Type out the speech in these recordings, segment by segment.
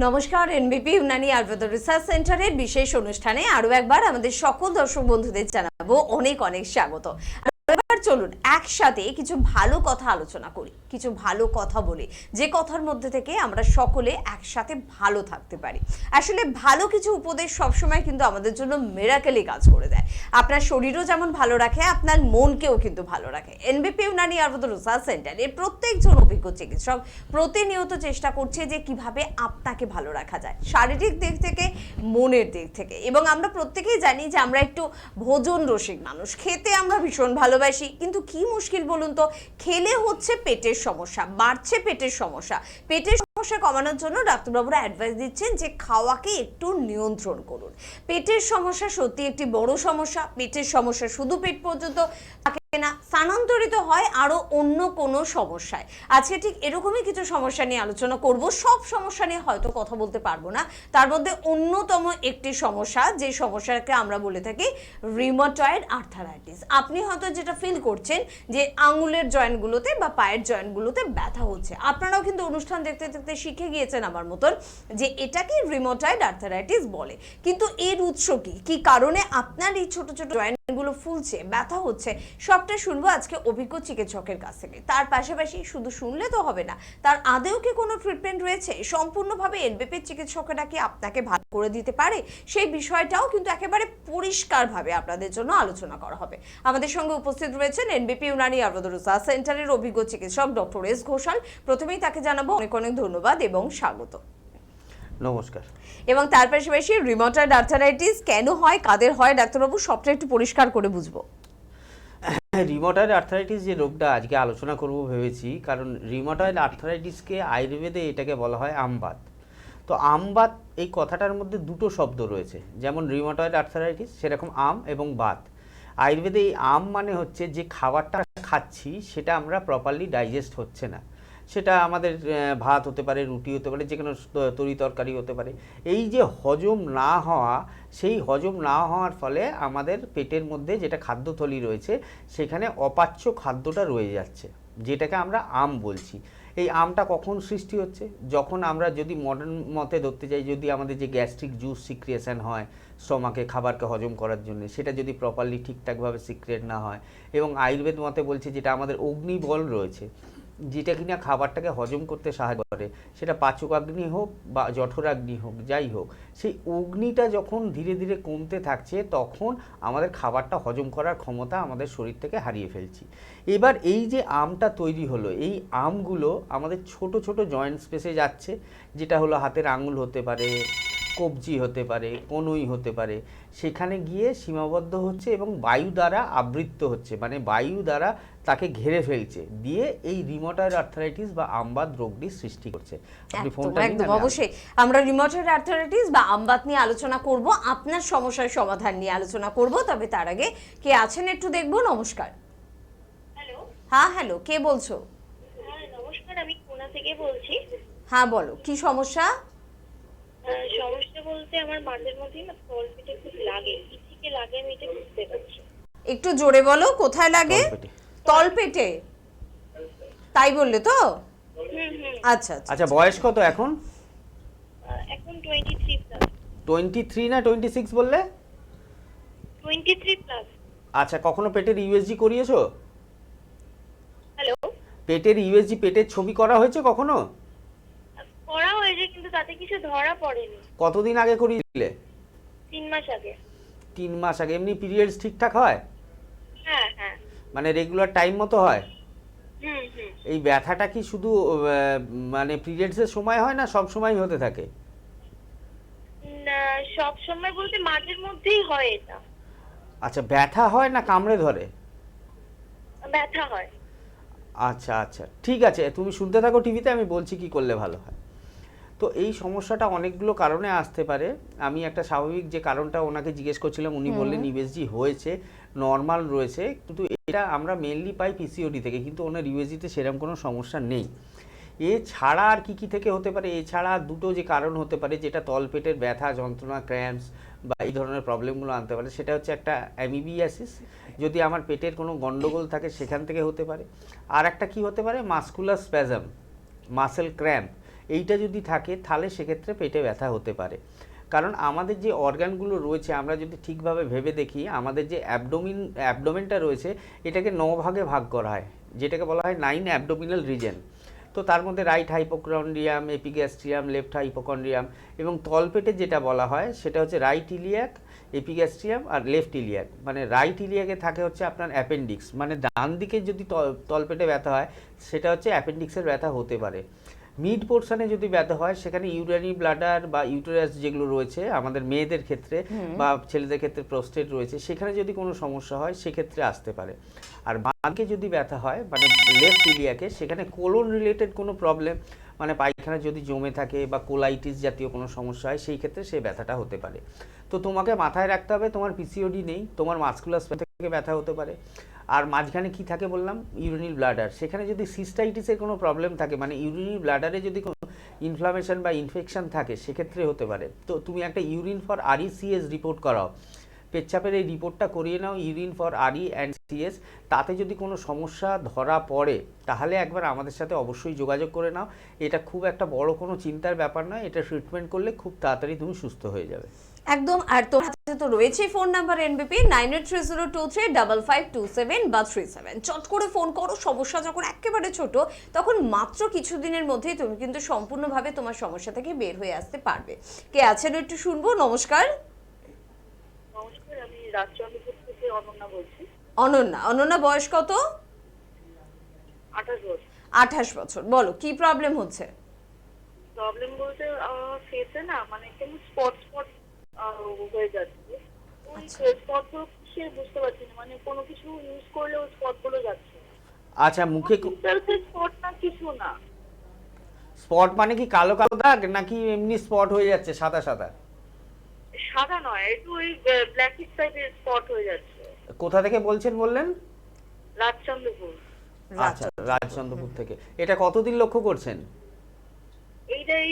নমস্কার, এনবিপি ইউনানি আয়ুর্বেদ রিসার্চ সেন্টারের বিশেষ অনুষ্ঠানে আরো একবার আমাদের সকল দর্শক বন্ধুদের জানাবো অনেক অনেক স্বাগত। এবার চলুন একসাথে কিছু ভালো কথা আলোচনা করি, কিছু ভালো কথা বলি, যে কথার মধ্যে থেকে আমরা সকলে একসাথে ভালো থাকতে পারি। আসলে ভালো কিছু উপদেশ সবসময় কিন্তু আমাদের জন্য মিরাকেলই কাজ করে দেয়। আপনার শরীরও যেমন ভালো রাখে, আপনার মনকেও কিন্তু ভালো রাখে। এনবিপি ইউনানি আয়ুর্বেদ রিসার্চ সেন্টারের প্রত্যেকজন অভিজ্ঞ চিকিৎসক প্রতিনিয়ত চেষ্টা করছে যে কিভাবে আপনাকে ভালো রাখা যায়, শারীরিক দিক থেকে, মনের দিক থেকে। এবং আমরা প্রত্যেকেই জানি যে আমরা একটু ভোজন রসিক মানুষ, খেতে আমরা ভীষণ ভালোবাসি, কিন্তু কি মুশকিল বলুন তো, খেলে হচ্ছে পেটের সমস্যা, বাড়ছে পেটের সমস্যা। পেটের সমস্যা কমানোর জন্য ডাক্তারবাবুরা অ্যাডভাইস দিচ্ছেন যে খাওয়াকে একটু নিয়ন্ত্রণ করুন। পেটের সমস্যা সত্যি একটি বড় সমস্যা। পেটের সমস্যা শুধু পেট পর্যন্ত থাকে না, স্থানান্তরিত হয় আরো অন্য কোনো সমস্যায়। আজকে ঠিক এরকমই কিছু সমস্যা নিয়ে আলোচনা করব। সব সমস্যা নিয়ে হয়তো কথা বলতে পারবো না, তার মধ্যে অন্যতম একটি সমস্যা, যে সমস্যাকে আমরা বলে থাকি রিউমাটয়েড আর্থারাইটিস। আপনি হয়তো যেটা ফিল করছেন যে আঙুলের জয়েন্টগুলোতে বা পায়ের জয়েন্টগুলোতে ব্যথা হচ্ছে। আপনারাও কিন্তু অনুষ্ঠান দেখতে দেখতে শিখে গিয়েছেন আমার মতন যে এটাকে রিউমাটয়েড আর্থারাইটিস বলে। কিন্তু এর উৎস কি কারণে আপনার এই ছোট ছোট জয়েন্টগুলো ফুলছে, ব্যথা হচ্ছে, সবটা শুনবো আজকে অভিজ্ঞ চিকিৎসকের কাছ থেকে। তার পাশাপাশি শুধু শুনলে তো হবে না, তার আদেও কি কোনো ট্রিটমেন্ট রয়েছে, সম্পূর্ণভাবে এনবিপির চিকিৎসকেরা কি আপনাকে ভালো করে দিতে পারে, সেই বিষয়টাও কিন্তু একেবারে পরিষ্কারভাবে আপনাদের জন্য আলোচনা করা হবে। আমাদের সঙ্গে উপস্থিত রয়েছেন এনবিপি ইউনানি আয়ুর্বেদ রিসার্চ সেন্টারের অভিজ্ঞ চিকিৎসক ডক্টর এস ঘোষাল। প্রথমেই তাকে জানাবো অনেক অনেক ধন্যবাদ এবং স্বাগত। নমস্কার। এবং তার পাশাপাশি রিউমাটয়েড আর্থারাইটিস কেন হয়, কাদের হয়, ডাক্তারবাবু সবটা একটু পরিষ্কার করে বুঝবো। রিউমাটয়েড আর্থারাইটিস যে রোগটা আজকে আলোচনা করব ভেবেছি, কারণ রিউমাটয়েড আর্থারাইটিসকে আয়ুর্বেদে এটাকে বলা হয় আমবাত। তো আমবাত এই কথাটার মধ্যে দুটো শব্দ রয়েছে, যেমন রিউমাটয়েড আর্থারাইটিস সেরকম আম এবং বাত। আয়ুর্বেদে এই আম মানে হচ্ছে যে খাবারটা খাচ্ছি সেটা আমরা প্রপারলি ডাইজেস্ট হচ্ছে না। সেটা আমাদের ভাত হতে পারে, রুটি হতে পারে, যে কোনো তরি তরকারি হতে পারে। এই যে হজম না হওয়া, সেই হজম না হওয়ার ফলে আমাদের পেটের মধ্যে যেটা খাদ্যথলি রয়েছে সেখানে অপাচ্য খাদ্যটা রয়ে যাচ্ছে, যেটাকে আমরা আম বলছি। এই আমটা কখন সৃষ্টি হচ্ছে? যখন আমরা যদি মডার্ন মতে ধরতে যাই, যদি আমাদের যে গ্যাস্ট্রিক জুস সিক্রিয়েশন হয় স্টমাকে খাবারকে হজম করার জন্য, সেটা যদি প্রপারলি ঠিকঠাকভাবে সিক্রিয়েট না হয়, এবং আয়ুর্বেদ মতে বলছে যেটা আমাদের অগ্নিবল রয়েছে, যেটা কিনা খাবারটাকে হজম করতে সাহায্য করে, সেটা পাচকাগ্নি হোক বা জঠরাগ্নি হোক, যাই হোক, সেই অগ্নিটা যখন ধীরে ধীরে কমতে থাকছে তখন আমাদের খাবারটা হজম করার ক্ষমতা আমাদের শরীর থেকে হারিয়ে ফেলছি। এবার এই যে আমটা তৈরি হলো, এই আমগুলো আমাদের ছোট ছোট জয়েন্ট স্পেসে যাচ্ছে, যেটা হলো হাতের আঙুল হতে পারে, কবজি হতে পারে, কনুই হতে পারে, সেখানে গিয়ে সীমাবদ্ধ হচ্ছে এবং বায়ু দ্বারা আবৃত্ত হচ্ছে, মানে বায়ু দ্বারা তাকে ঘিরে ফেলছে, দিয়ে এই রিউমাটয়েড আর্থারাইটিস বা আমবাত রোগটি সৃষ্টি করছে। আপনি ফোনটা নিন। একদম অবশ্যই আমরা রিউমাটয়েড আর্থারাইটিস বা আমবাত নিয়ে আলোচনা করব, আপনার সমস্যার সমাধান নিয়ে আলোচনা করব। তবে তার আগে কে আছেন একটু দেখবো। নমস্কার। হ্যালো। হ্যাঁ হ্যালো, কে বলছো? হ্যাঁ নমস্কার, আমি খুলনা থেকে বলছি। হ্যাঁ বলো, কি সমস্যা? সমস্যা বলতে আমার মাঝের মধ্যে না তল পেটে খুব লাগে, কি থেকে লাগে আমি এটা বুঝতে পারছি। একটু জোরে বলো, কোথায় লাগে? তলপেটে। তল পেটে, তাই বললে তো? আচ্ছা আচ্ছা। আচ্ছা, বয়স কত এখন? এখন 23 প্লাস। 23 না 26 বললে? 23 প্লাস। আচ্ছা, কখনো পেটের ইউএসজি করিয়েছো? হ্যালো। পেটের ইউএসজি, পেটের ছবি করা হয়েছে কখনো? করা হয়েছে কিন্তু তাতে কিছু ধরা পড়েনি। কতদিন আগে করিয়েছিলে? 3 মাস আগে। 3 মাস আগে। এমনি পিরিয়ডস ঠিকঠাক হয়? হ্যাঁ হ্যাঁ। মানে রেগুলার টাইম মতো হয়? হুম হুম। এই ব্যথাটা কি শুধু মানে পিরিয়ডসের সময় হয় না সব সময় হতে থাকে? না, সব সময় বলতে মাঝের মধ্যেই হয় এটা। আচ্ছা, ব্যথা হয় না কামড়ে ধরে? ব্যথা হয়। আচ্ছা আচ্ছা, ঠিক আছে, তুমি শুনতে থাকো টিভিতে, আমি বলছি কি করলে ভালো হয়। তো এই সমস্যাটা অনেকগুলো কারণে আসতে পারে। আমি একটা স্বাভাবিক যে কারণটা ওনাকে জিজ্ঞেস করছিলাম, উনি বললেন ইউএসজি হয়েছে, নর্মাল রয়েছে, কিন্তু এটা আমরা মেনলি পাই পিসিওডি থেকে, কিন্তু ওনার ইউএসজিতে সেরকম কোনো সমস্যা নেই। এছাড়া আর কি থেকে হতে পারে? এছাড়া দুটো যে কারণ হতে পারে, যেটা তলপেটের ব্যথা, যন্ত্রণা, ক্র্যাম্পস বা এই ধরনের প্রবলেমগুলো আনতে পারে, সেটা হচ্ছে একটা অ্যামিবিয়াসিস, যদি আমার পেটের কোনো গন্ডগোল থাকে সেখান থেকে হতে পারে। আর একটা কি হতে পারে? মাসকুলার স্প্যাজম, মাসেল ক্র্যাম্প, এইটা যদি থাকে তাহলে সেক্ষেত্রে পেটে ব্যথা হতে পারে। কারণ আমাদের যে অর্গানগুলো রয়েছে আমরা যদি ঠিকভাবে ভেবে দেখি, আমাদের যে অ্যাবডোমেনটা রয়েছে এটাকে 9 ভাগে ভাগ করা হয়, যেটাকে বলা হয় 9 অ্যাবডোমিনাল রিজন। তো তার মধ্যে right hypochondrium, epigastrium, left hypochondrium এবং তলপেটে যেটা বলা হয় সেটা হচ্ছে রাইট ইলিয়াক, এপিগ্যাস্ট্রিয়াম আর লেফট ইলিয়াক। মানে রাইট ইলিয়াকে থাকে হচ্ছে আপনার অ্যাপেন্ডিক্স, মানে ডান দিকে যদি তলপেটে ব্যথা হয় সেটা হচ্ছে অ্যাপেন্ডিক্সের ব্যথা হতে পারে। মিড পোর্শনে যদি ব্যথা হয় সেখানে ইউরিনারি ব্লাডার বা ইউটেরাস যেগুলো রয়েছে আমাদের মেয়েদের ক্ষেত্রে বা ছেলেদের ক্ষেত্রে প্রোস্টেট রয়েছে, সেখানে যদি কোনো সমস্যা হয় সেক্ষেত্রে আসতে পারে। আর বাঁকে যদি ব্যথা হয় মানে লেফট ইলিয়াকে, সেখানে কোলন রিলেটেড কোনো প্রবলেম মানে পায়খানা যদি জমে থাকে বা কোলাইটিস জাতীয় কোনো সমস্যা হয় সেই ক্ষেত্রে সেই ব্যথাটা হতে পারে। তো তোমাকে মাথায় রাখতে হবে তোমার পিসিওডি নেই, তোমার মাসকুলার থেকে ব্যথা হতে পারে। আর মাঝখানে কি থাকে বললাম, ইউরিনারি ব্লাডার। সেখানে যদি সিস্টাইটিসের কোনো প্রবলেম থাকে মানে ইউরিনারি ব্লাডারে যদি কোনো ইনফ্লামেশন বা ইনফেকশন থাকে সেক্ষেত্রে হতে পারে। তো তুমি একটা ইউরিন ফর RECS রিপোর্ট করাও, পেচ্ছাপের এই রিপোর্টটা করিয়ে নাও, urine for RE and CS। তাতে যদি কোনো সমস্যা ধরা পড়ে তাহলে একবার আমাদের সাথে অবশ্যই যোগাযোগ করে নাও। এটা খুব একটা বড় কোনো চিন্তার ব্যাপার নয়, এটা ট্রিটমেন্ট করলে খুব তাড়াতাড়ি তুমি সুস্থ হয়ে যাবে। একদম। আর তোর হাতে তো রয়েছে ফোন নাম্বার NBP 9830235527 বা 37। চট করে ফোন করো, সমস্যা যখন একেবারে ছোট তখন মাত্র কিছুদিনের মধ্যেই তুমি কিন্তু সম্পূর্ণভাবে তোমার সমস্যা থেকে বের হয়ে আসতে পারবে। কে আছেন একটু শুনবো। নমস্কার। নমস্কার, আমি রাজচন্দ্রপুর থেকে অনন্যা বলছি। অনন্যা বয়স কত? 28 বছর। 28 বছর। বলো কি প্রবলেম হচ্ছে? প্রবলেম বলতে ফেসে না মানে কেমন স্পট হয়ে যাচ্ছে। ওই স্পট গুলো কিসের বুঝতে পারছি না, মানে কোনো কিছু ইউজ করলে ওই স্পট গুলো যাচ্ছে। আচ্ছা, মুখে স্পট না, কিছু না। স্পট মানে কি কালো কালো দাগ নাকি এমনি স্পট হয়ে যাচ্ছে সাদা সাদা? সাদা নয়, একটু ওই ব্ল্যাকিশ টাইপের স্পট হয়ে যাচ্ছে। কোথা থেকে বলছেন বললেন? রাজচন্দ্রপুর। আচ্ছা, রাজচন্দ্রপুর থেকে। এটা কতদিন লক্ষ্য করছেন? এইটা এই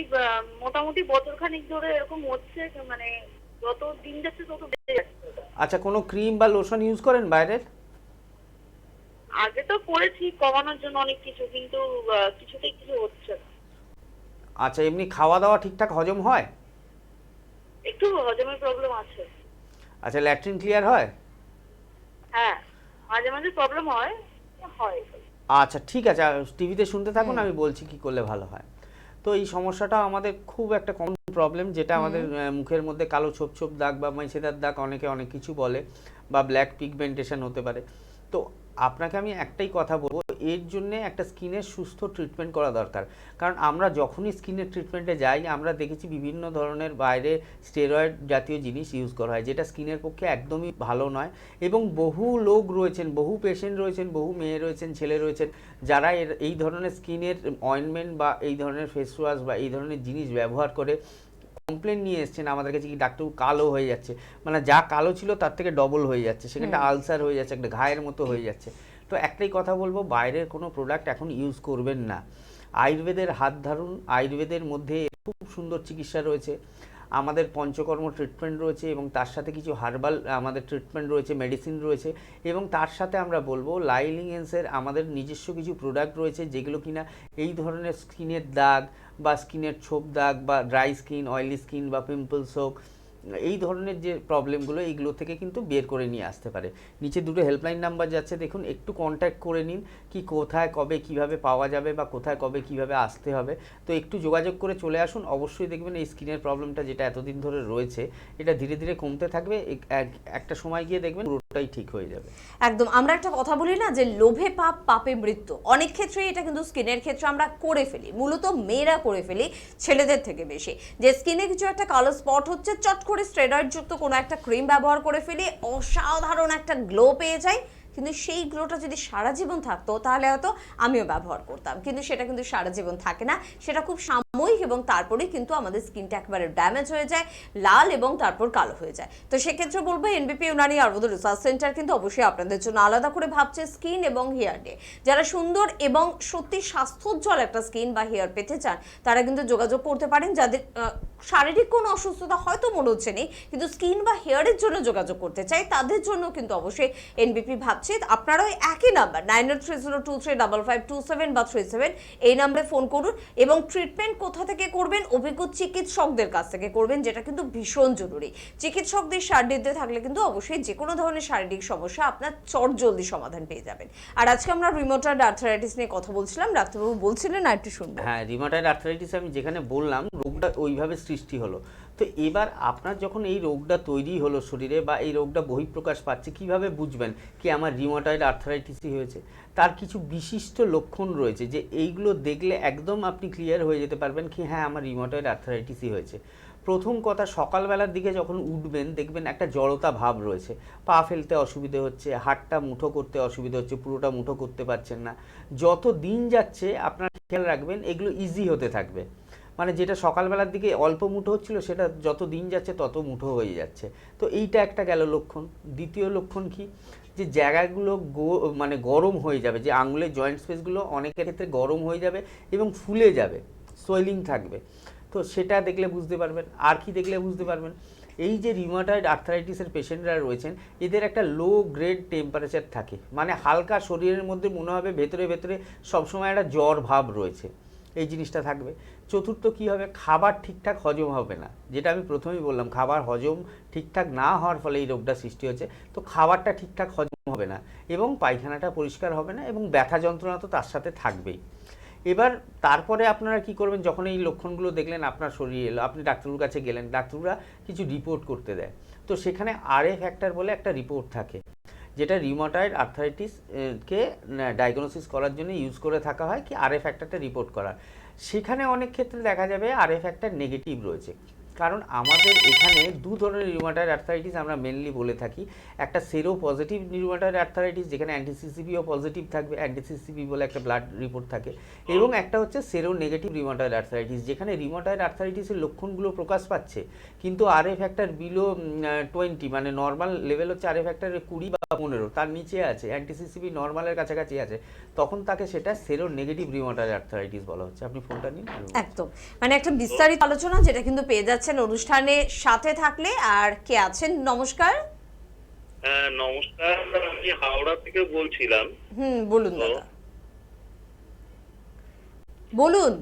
মোটামুটি বছরখানেক ধরে এরকম হচ্ছে, মানে যত দিন যাচ্ছে তত বেড়ে যাচ্ছে। আচ্ছা, কোনো ক্রিম বা লোশন ইউজ করেন বাইরের? আগে তো করেছি কমানোর জন্য অনেক কিছু, কিন্তু কিছুতেই কিছু হচ্ছে না। আচ্ছা, এমনি খাওয়া দাওয়া ঠিকঠাক হজম হয়? একটু হজমের প্রবলেম আছে। আচ্ছা, ল্যাট্রিন ক্লিয়ার হয়? হ্যাঁ, মাঝে মাঝে প্রবলেম হয়। আচ্ছা ঠিক আছে, টিভিতে শুনতে থাকুন, আমি বলছি কি করলে ভালো হয়। তো এই সমস্যাটা আমাদের খুব একটা কমন প্রবলেম, যেটা আমাদের মুখের মধ্যে কালো ছোপ ছোপ দাগ বা মেছেদার দাগ, অনেকে অনেক কিছু বলে, বা ব্ল্যাক পিগমেন্টেশন হতে পারে। তো আপনাকে আমি একটাই কথা বলবো, এর জন্য একটা স্কিনের সুস্থ ট্রিটমেন্ট করা দরকার। কারণ আমরা যখনই স্কিনের ট্রিটমেন্টে যাই আমরা দেখেছি বিভিন্ন ধরনের বাইরে স্টেরয়েড জাতীয় জিনিস ইউজ করা হয়, যেটা স্কিনের পক্ষে একদমই ভালো নয়। এবং বহু লোক রয়েছেন, বহু পেশেন্ট রয়েছেন, বহু মেয়ে রয়েছেন, ছেলে রয়েছেন, যারা এই ধরনের স্কিনের অয়েনমেন্ট বা এই ধরনের ফেস ওয়াশ বা এই ধরনের জিনিস ব্যবহার করে কমপ্লেন নিয়ে এসছেন আমাদের কাছে, কি ডাক্তার কালো হয়ে যাচ্ছে, মানে যা কালো ছিল তার থেকে ডবল হয়ে যাচ্ছে, সেখানটা আলসার হয়ে যাচ্ছে, একটা ঘায়ের মতো হয়ে যাচ্ছে। তো একটাই কথা বলবো, বাইরের কোনো প্রোডাক্ট এখন ইউজ করবেন না, আয়ুর্বেদের হাত ধরুন। আয়ুর্বেদের মধ্যে খুব সুন্দর চিকিৎসা রয়েছে, আমাদের পঞ্চকর্ম ট্রিটমেন্ট রয়েছে এবং তার সাথে কিছু হার্বাল আমাদের ট্রিটমেন্ট রয়েছে, মেডিসিন রয়েছে, এবং তার সাথে আমরা বলবো লাইলিংয়েন্সের আমাদের নিজস্ব কিছু প্রোডাক্ট রয়েছে, যেগুলো কিনা এই ধরনের স্কিনের দাগ বা স্কিনের ছোপ দাগ বা ড্রাই স্কিন, অয়েলি স্কিন বা পিম্পলস হোক, এই ধরনের যে প্রবলেমগুলো এইগুলো থেকে কিন্তু বের করে নিয়ে আসতে পারে। নিচে দুটো হেল্পলাইন নাম্বার যাচ্ছে, দেখুন, একটু কন্ট্যাক্ট করে নিন, কি কোথায় কবে কিভাবে পাওয়া যাবে বা কোথায় কবে কিভাবে আসতে হবে। তো একটু যোগাযোগ করে চলে আসুন, অবশ্যই দেখবেন এই স্কিনের প্রবলেমটা যেটা এতদিন ধরে রয়েছে এটা ধীরে ধীরে কমতে থাকবে, একটা সময় গিয়ে দেখবেন পুরোটাই ঠিক হয়ে যাবে। একদম। আমরা একটা কথা বলি না যে লোভে পাপ পাপে মৃত্যু, অনেক ক্ষেত্রে এটা কিন্তু স্কিনের ক্ষেত্রে আমরা করে ফেলি, মূলত মেয়েরা করে ফেলি ছেলেদের থেকে বেশি। যে স্কিনে কিছু একটা কালো স্পট হচ্ছে, চট করে স্টেরয়েড যুক্ত কোনো একটা ক্রিম ব্যবহার করে ফেলি, অসাধারণ একটা গ্লো পেয়ে যাই, কিন্তু সেই গ্লোটা যদি সারা জীবন থাকতো তাহলে হয়তো আমিও ব্যবহার করতাম, কিন্তু সেটা কিন্তু সারা জীবন থাকে না, সেটা খুব সাময়িক, এবং তারপরেই কিন্তু আমাদের স্কিনটা একবারে ড্যামেজ হয়ে যায়, লাল এবং তারপর কালো হয়ে যায়। তো সেক্ষেত্রে বলবো NBP Unani Ayurveda research centre কিন্তু অবশ্যই আপনাদের জন্য আলাদা করে ভাবছে স্কিন এবং হেয়ার ডে। যারা সুন্দর এবং সত্যি স্বাস্থ্যোজ্জ্বল একটা স্কিন বা হেয়ার পেতে চান তারা কিন্তু যোগাযোগ করতে পারেন। যাদের শারীরিক কোনো অসুস্থতা হয়তো মনে হচ্ছে নেই, কিন্তু স্কিন বা হেয়ারের জন্য যোগাযোগ করতে চাই, তাদের জন্য কিন্তু অবশ্যই NBP ভাবছে পাচ্ছি, আপনারা ওই একই নাম্বার 9830235527 বা 37 এই নাম্বারে ফোন করুন এবং ট্রিটমেন্ট কোথা থেকে করবেন, অভিজ্ঞ চিকিৎসকদের কাছ থেকে করবেন, যেটা কিন্তু ভীষণ জরুরি। চিকিৎসকদের সান্নিধ্যে থাকলে কিন্তু অবশ্যই যে কোনো ধরনের শারীরিক সমস্যা আপনার চটজলদি সমাধান পেয়ে যাবেন। আর আজকে আমরা রিউমাটয়েড আর্থ্রাইটিস নিয়ে কথা বলছিলাম, ডাক্তারবাবু বলছিলেন আর একটু শুনবো। হ্যাঁ, রিউমাটয়েড আর্থ্রাইটিস আমি যেখানে বললাম রোগটা ওইভাবে সৃষ্টি হলো। তো এবার আপনার যখন এই রোগটা তৈরি হলো শরীরে বা এই রোগটা বহিঃপ্রকাশ পাচ্ছে, কিভাবে বুঝবেন কি আমার রিউমাটয়েড আর্থ্রাইটিসই হয়েছে? তার কিছু বিশিষ্ট লক্ষণ রয়েছে যে এইগুলো দেখলে একদম আপনি ক্লিয়ার হয়ে যেতে পারবেন কি হ্যাঁ আমার রিউমাটয়েড আর্থ্রাইটিসই হয়েছে। প্রথম কথা, সকালবেলার দিকে যখন উঠবেন দেখবেন একটা জড়তা ভাব রয়েছে, পা ফেলতে অসুবিধে হচ্ছে, হাতটা মুঠো করতে অসুবিধে হচ্ছে, পুরোটা মুঠো করতে পারছেন না। যত দিন যাচ্ছে আপনার খেয়াল রাখবেন এগুলো ইজি হতে থাকবে, মানে যেটা সকালবেলার দিকে অল্প মুঠো হচ্ছিল সেটা যত দিন যাচ্ছে তত মুঠো হয়ে যাচ্ছে। তো এইটা একটা গেল লক্ষণ। দ্বিতীয় লক্ষণ কি, যে জায়গাগুলো মানে গরম হয়ে যাবে, যে আঙুলের জয়েন্ট স্পেসগুলো অনেকের ক্ষেত্রে গরম হয়ে যাবে এবং ফুলে যাবে, সোয়েলিং থাকবে। তো সেটা দেখলে বুঝতে পারবেন। আর কি দেখলে বুঝতে পারবেন, এই যে রিউমাটয়েড আর্থ্রাইটিসের পেশেন্টরা রয়েছেন এদের একটা লো গ্রেড টেম্পারেচার থাকে, মানে হালকা শরীরের মধ্যে মনে হবে ভেতরে ভেতরে সবসময় একটা জ্বর ভাব রয়েছে, এই জিনিসটা থাকবে। চতুর্থ কি হবে, খাবার ঠিকঠাক হজম হবে না, যেটা আমি প্রথমেই বললাম খাবার হজম ঠিকঠাক না হওয়ার ফলে এই রোগটা সৃষ্টি হচ্ছে। তো খাবারটা ঠিকঠাক হজম হবে না এবং পায়খানাটা পরিষ্কার হবে না এবং ব্যথা যন্ত্রণা তো তার সাথে থাকবেই। এবার তারপরে আপনারা কি করবেন, যখন এই লক্ষণগুলো দেখলেন আপনার শরীরে এলো, আপনি ডাক্তারবাবুর কাছে গেলেন, ডাক্তাররা কিছু রিপোর্ট করতে দেয়। তো সেখানে আরএ ফ্যাক্টর বলে একটা রিপোর্ট থাকে, যেটা রিউমাটয়েড আর্থ্রাইটিস কে ডায়াগনোসিস করার জন্য ইউজ করে থাকা হয়, কি আরএ ফ্যাক্টরটা রিপোর্ট করার। সেখানে অনেক ক্ষেত্রে দেখা যাবে আরএ ফ্যাক্টর নেগেটিভ রয়েছে, কারণ আমাদের এখানে দু ধরনের রিউমাটয়েড আর্থ্রাইটিস আমরা মেনলি বলে থাকি। একটা সেরো পজিটিভ রিউমাটয়েড আর্থ্রাইটিস যেখানে অ্যান্টিসিসিপিও পজিটিভ থাকবে, অ্যান্টিসিসিপি বলে একটা ব্লাড রিপোর্ট থাকে, এবং একটা হচ্ছে সেরো নেগেটিভ রিউমাটয়েড আর্থ্রাইটিস যেখানে রিউমাটয়েড আর্থ্রাইটিসের লক্ষণগুলো প্রকাশ পাচ্ছে কিন্তু আরএ ফ্যাক্টর বিলো 20, মানে নর্মাল লেভেল হচ্ছে আরএ ফ্যাক্টরের 20 বা 15, তার নিচে আছে, অ্যান্টিসিসিপি নর্মালের কাছাকাছি আছে, তখন তাকে সেটা সেরো নেগেটিভ রিউমাটয়েড আর্থ্রাইটিস বলা হচ্ছে। আপনি ফোনটা নিন। একদম, মানে একটা বিস্তারিত আলোচনা যেটা কিন্তু পেয়ে যাচ্ছেন অনুষ্ঠানে সাথে থাকলে। আর কে আছেন? নমস্কার। হ্যাঁ নমস্কার, আমি হাওড়া থেকে বলছিলাম। বলুন দাদা, বলুন।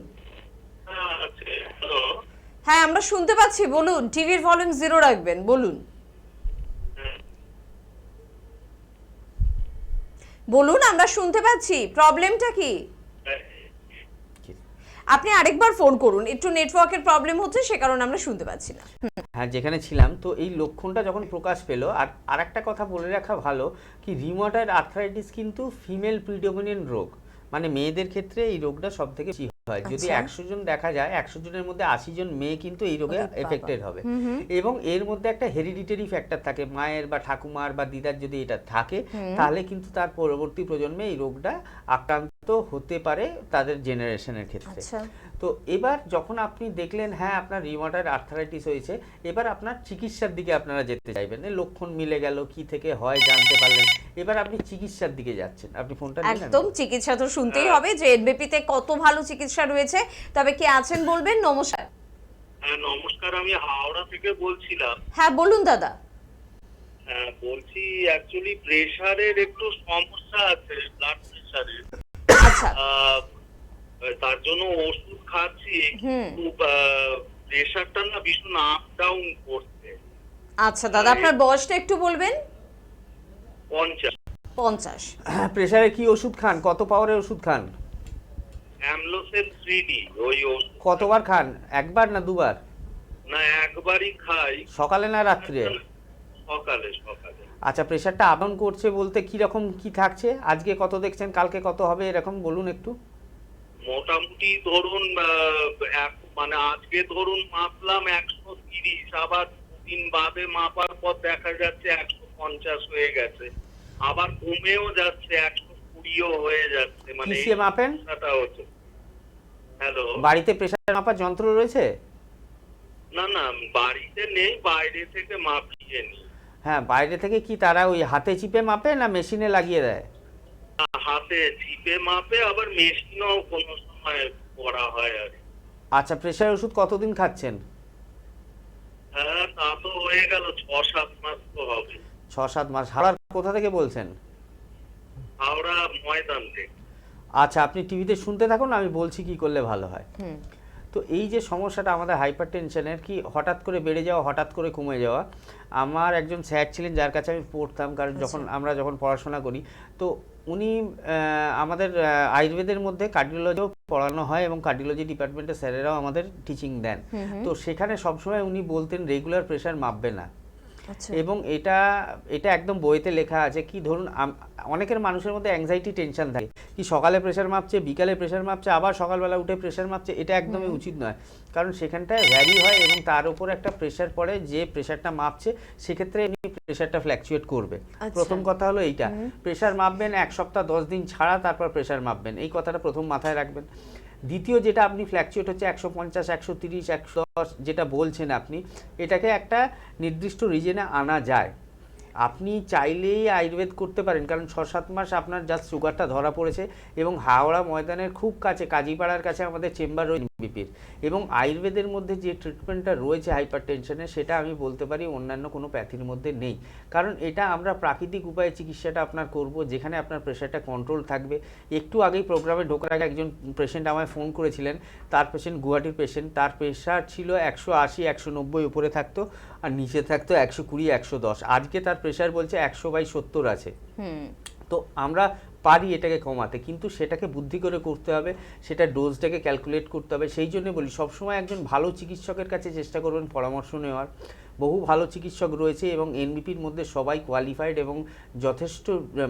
হ্যাঁ আমরা শুনতে পাচ্ছি, বলুন। টিভির ভলিউম 0 রাখবেন, বলুন বলুন, আমরা শুনতে পাচ্ছি। প্রবলেমটা কি? আপনি আরেকবার ফোন করুন, একটু নেটওয়ার্কের প্রবলেম হচ্ছে সে কারণে আমরা শুনতে পাচ্ছি না। হ্যাঁ, যেখানে ছিলাম, তো এই লক্ষণটা যখন প্রকাশ পেল, আর একটা কথা বলে রাখা ভালো কি রিউমাটয়েড আর্থ্রাইটিস কিন্তু ফিমেল প্রিডমিনেন্ট রোগ, মানে মেয়েদের ক্ষেত্রে এই রোগটা সব থেকে বেশি হয়। যদি 100 জন দেখা যায় 100 জনের মধ্যে 80 জন মেয়ে কিন্তু এই রোগে এফেক্টেড হবে। এবং এর মধ্যে একটা হেরিডিটারি ফ্যাক্টর থাকে, মায়ের বা ঠাকুমার বা দিদার যদি এটা থাকে তাহলে কিন্তু তার পরবর্তী প্রজন্মে এই রোগটা আক্রান্ত হতে পারে তাদের জেনারেশনের ক্ষেত্রে। তো এবার যখন আপনি দেখলেন হ্যাঁ আপনার রিউমাটয়েড আর্থ্রাইটিস হয়েছে, এবার আপনার চিকিৎসার দিকে আপনারা যেতে চাইবেন, এই লক্ষণ মিলে গেল, কি থেকে হয় জানতে পারলেন, এবার আপনি চিকিৎসার দিকে যাচ্ছেন। আপনি ফোনটা নিন। একদম, চিকিৎসা তো শুনতেই হবে যে এনবিপি তে কত ভালো চিকিৎসা রয়েছে। তবে কে আছেন বলবেন। নমস্কার। হ্যাঁ নমস্কার, আমি হাওড়া থেকে বলছিলাম। হ্যাঁ বলুন দাদা। হ্যাঁ বলছি, অ্যাকচুয়ালি প্রেসারের একটু সমস্যা আছে, ব্লাড প্রেসারের। আচ্ছা, তার জন্য ওষুধ খাচ্ছি, কিন্তু প্রেসারটা না ভীষণ আপ ডাউন করছে। আচ্ছা দাদা, আপনার বয়সটা একটু বলবেন। 50। প্রেসারে কি ওষুধ খান? কত পাওয়ারের ওষুধ খান? অ্যামলোসেন 3D ওই ওষুধ। কতবার খান? একবার না দুবার? না একবারই খাই। সকালে না রাত্রে? সকালে। আচ্ছা, প্রেসারটা আপ ডাউন করছে বলতে কি রকম কি থাকছে? আজকে কত দেখছেন, কালকে কত হবে, এরকম বলুন একটু। মোটামুটি ধরুন মানে আজকে ধরুন মাপলাম 130, আবার দুদিন বাদে মাপার পর দেখা যাচ্ছে 150 হয়ে গেছে, আবার কমেও যাচ্ছে 120ও হয়ে যাচ্ছে। মানে কিসে মাপেন? হচ্ছে। হ্যালো, বাড়িতে প্রেসার মাপার যন্ত্র রয়েছে? না বাড়িতে নেই, বাইরে থেকে মাপিয়ে নি। হ্যাঁ, বাইরে থেকে কি তারা ওই হাতে চিপে মাপে না মেশিনে লাগিয়ে দেয়? হাতে চিপে মাপে, আবার মেশিনও কোনো সময় করা হয় আর। আচ্ছা, প্রেসার ওষুধ কতদিন খাচ্ছেন? হ্যাঁ তা তো হয়ে গেল 6-7 মাস তো হবে। 6-7 মাস। হাওড়ার কোথা থেকে বলছেন? হাওড়া ময়দান থেকে। আচ্ছা, আপনি টিভিতে শুনতে থাকুন, আমি বলছি কি করলে ভালো হয়। হুম। তো এই যে সমস্যাটা আমাদের হাইপার টেনশনের, কি হঠাৎ করে বেড়ে যাওয়া, হঠাৎ করে কমে যাওয়া। আমার একজন স্যার ছিলেন যার কাছে আমি পড়তাম, কারণ যখন পড়াশোনা করি, তো উনি আমাদের আয়ুর্বেদের মধ্যে কার্ডিওলজিও পড়ানো হয় এবং কার্ডিওলজি ডিপার্টমেন্টের স্যারেরাও আমাদের টিচিং দেন। তো সেখানে সবসময় উনি বলতেন রেগুলার প্রেশার মাপবে না। আচ্ছা। এবং এটা একদম বইতে লেখা আছে। কি ধরুন অনেকের মানুষের মধ্যে অ্যাংজাইটি টেনশন থাকে, কি সকালে প্রেশার মাপছে, বিকালে প্রেশার মাপছে, আবার সকালবেলা উঠে প্রেশার মাপছে। এটা একদমই উচিত নয়, কারণ সেখানটায় ভ্যারি হয় এবং তার উপর একটা প্রেশার পড়ে, যে প্রেশারটা মাপছে সেক্ষেত্রে এমনি প্রেশারটা ফ্ল্যাকচুয়েট করবে। প্রথম কথা হলো এইটা, প্রেশার মাপবেন 1 সপ্তাহ 10 দিন ছাড়া, তারপর প্রেশার মাপবেন, এই কথাটা প্রথম মাথায় রাখবেন। দ্বিতীয় যেটা, আপনি ফ্ল্যাকচুয়েট হচ্ছে 150, 130, 110 যেটা বলছেন আপনি, এটাকে একটা নির্দিষ্ট রিজনে আনা যায়। আপনি চাইলেই আয়ুর্বেদ করতে পারেন, কারণ 6-7 মাস আপনার জাস্ট সুগারটা ধরা পড়েছে এবং হাওড়া ময়দানের খুব কাছে, কাজীপাড়ার কাছে আমাদের চেম্বার রয়েছে এনবিপির। এবং আয়ুর্বেদের মধ্যে যে ট্রিটমেন্টটা রয়েছে হাইপার টেনশনের, সেটা আমি বলতে পারি অন্যান্য কোনো প্যাথির মধ্যে নেই। কারণ এটা আমরা প্রাকৃতিক উপায়ে চিকিৎসাটা আপনার করব, যেখানে আপনার প্রেশারটা কন্ট্রোল থাকবে। একটু আগেই প্রোগ্রামে ঢোকার আগে একজন পেশেন্ট আমায় ফোন করেছিলেন, তার পেশেন্ট গুয়াহাটির পেশেন্ট, তার প্রেশার ছিল 180, 190 উপরে থাকতো, আর নিচে থাকতো 120, 110। আজকে তার প্রেশার বলছে 100/70 আছে। তো আমরা পারি এটাকে কমাতে, কিন্তু সেটাকে বুদ্ধি করে করতে হবে, সেটা ডোজটাকে ক্যালকুলেট করতে হবে। সেই জন্য বলি সবসময় একজন ভালো চিকিৎসকের কাছে চেষ্টা করবেন পরামর্শ নেওয়ার। বহু ভালো চিকিৎসক রয়েছে এবং এনবিপির মধ্যে সবাই কোয়ালিফাইড এবং যথেষ্ট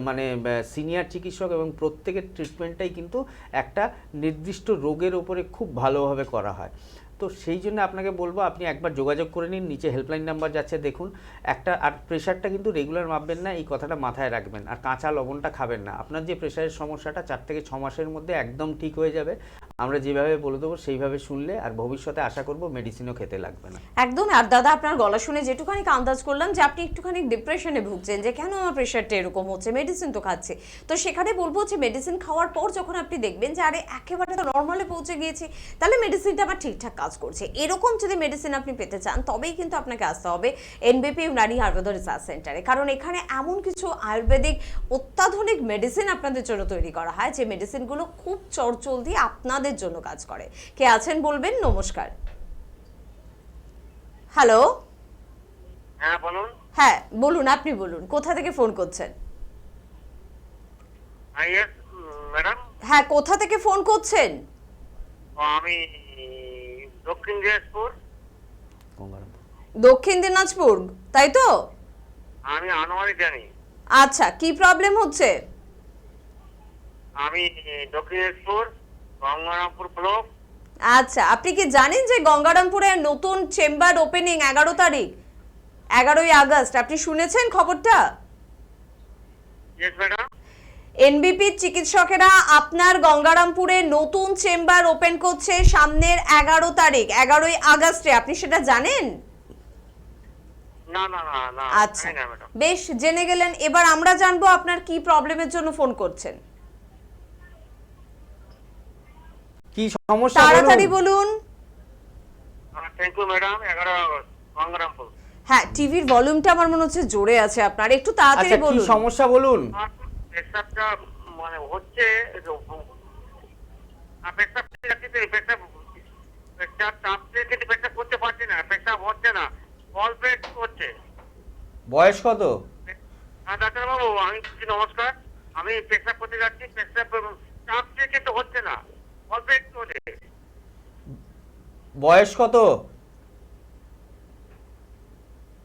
মানে সিনিয়র চিকিৎসক, এবং প্রত্যেকের ট্রিটমেন্টটাই কিন্তু একটা নির্দিষ্ট রোগের ওপরে খুব ভালোভাবে করা হয়। তো সেই জন্য আপনাকে বলবো আপনি একবার যোগাযোগ করে নিন, নিচে হেল্পলাইন নাম্বার যাচ্ছে দেখুন একটা। আর প্রেশারটা কিন্তু রেগুলার মাপবেন না, এই কথাটা মাথায় রাখবেন। আর কাঁচা লবণটা খাবেন না। আপনার যে প্রেশারের সমস্যাটা 4 থেকে 6 মাসের মধ্যে একদম ঠিক হয়ে যাবে। আমরা যেভাবে বলে দেবো সেইভাবে শুনলে, আর ভবিষ্যতে আশা করব মেডিসিনও খেতে লাগবে না। একদম। আর দাদা, আপনার গলা শুনে যেটুখানি আন্দাজ করলাম যে আপনি একটুখানি ডিপ্রেশনে ভুগছেন, যে কেন আমার প্রেশারটা এরকম হচ্ছে, মেডিসিন তো খাচ্ছে। তো সেখানে বলবো যে মেডিসিন খাওয়ার পর যখন আপনি দেখবেন যে আরে একেবারে তো নর্মালে পৌঁছে গিয়েছি, তাহলে মেডিসিনটা আমার ঠিকঠাক কাজ করছে, এরকম যদি মেডিসিন আপনি পেতে চান, তবেই কিন্তু আপনাকে আসতে হবে এনবিপি ইউনানি আয়ুর্বেদ রিসার্চ সেন্টারে। কারণ এখানে এমন কিছু আয়ুর্বেদিক অত্যাধুনিক মেডিসিন আপনাদের জন্য তৈরি করা হয়, যে মেডিসিনগুলো খুব চটজলদি আপনাদের জন্য কাজ করে। কে আছেন বলবেন? নমস্কার। হ্যালো। হ্যাঁ বলুন। হ্যাঁ বলুন, আপনি বলুন, কোথা থেকে ফোন করছেন? Yes madam. হ্যাঁ, কোথা থেকে ফোন করছেন? আমি দক্ষিণ দিনাজপুর। দক্ষিণ দিনাজপুর, তাই তো? আমি আনোয়ারি জানি। আচ্ছা, কি প্রবলেম হচ্ছে? আমি দক্ষিণ দিনাজপুর গঙ্গারামপুর ব্লক। আচ্ছা, আপনি কি জানেন যে গঙ্গারামপুরে নতুন চেম্বার ওপেনিং 11 তারিখ, 11ই আগস্ট? আপনি শুনেছেন খবরটা? Yes madam. এনবিপি চিকিৎসকেরা আপনার গঙ্গারামপুরে নতুন চেম্বার ওপেন করছে সামনের 11 তারিখ, 11ই আগস্টে। আপনি সেটা জানেন? না না না না। আচ্ছা, না ম্যাডাম। বেশ, জেনে গেলেন। এবার আমরা জানবো আপনার কি প্রবলেমের জন্য ফোন করছেন। কি সমস্যা তাড়াতাড়ি বলুন। Thank you madam. 11 August Gangarampur. হ্যাঁ, টিভির ভলিউমটা আমার মনে হচ্ছে জোরে আছে আপনার, একটু তাড়াতাড়ি আচ্ছা, কি বলুন। সমস্যা বলুন। পেশাবটা মানে হচ্ছে, পেশাব পেশাব চাপতে কিন্তু পেশাব করতে পারছি না, পেশাব হচ্ছে না, অল্প একটু হচ্ছে। বয়স কত? হ্যাঁ ডাক্তারবাবু, আমি নমস্কার। আমি পেশাব করতে যাচ্ছি, পেশাব চাপতে কিন্তু হচ্ছে না, অল্প একটু হচ্ছে। বয়স কত?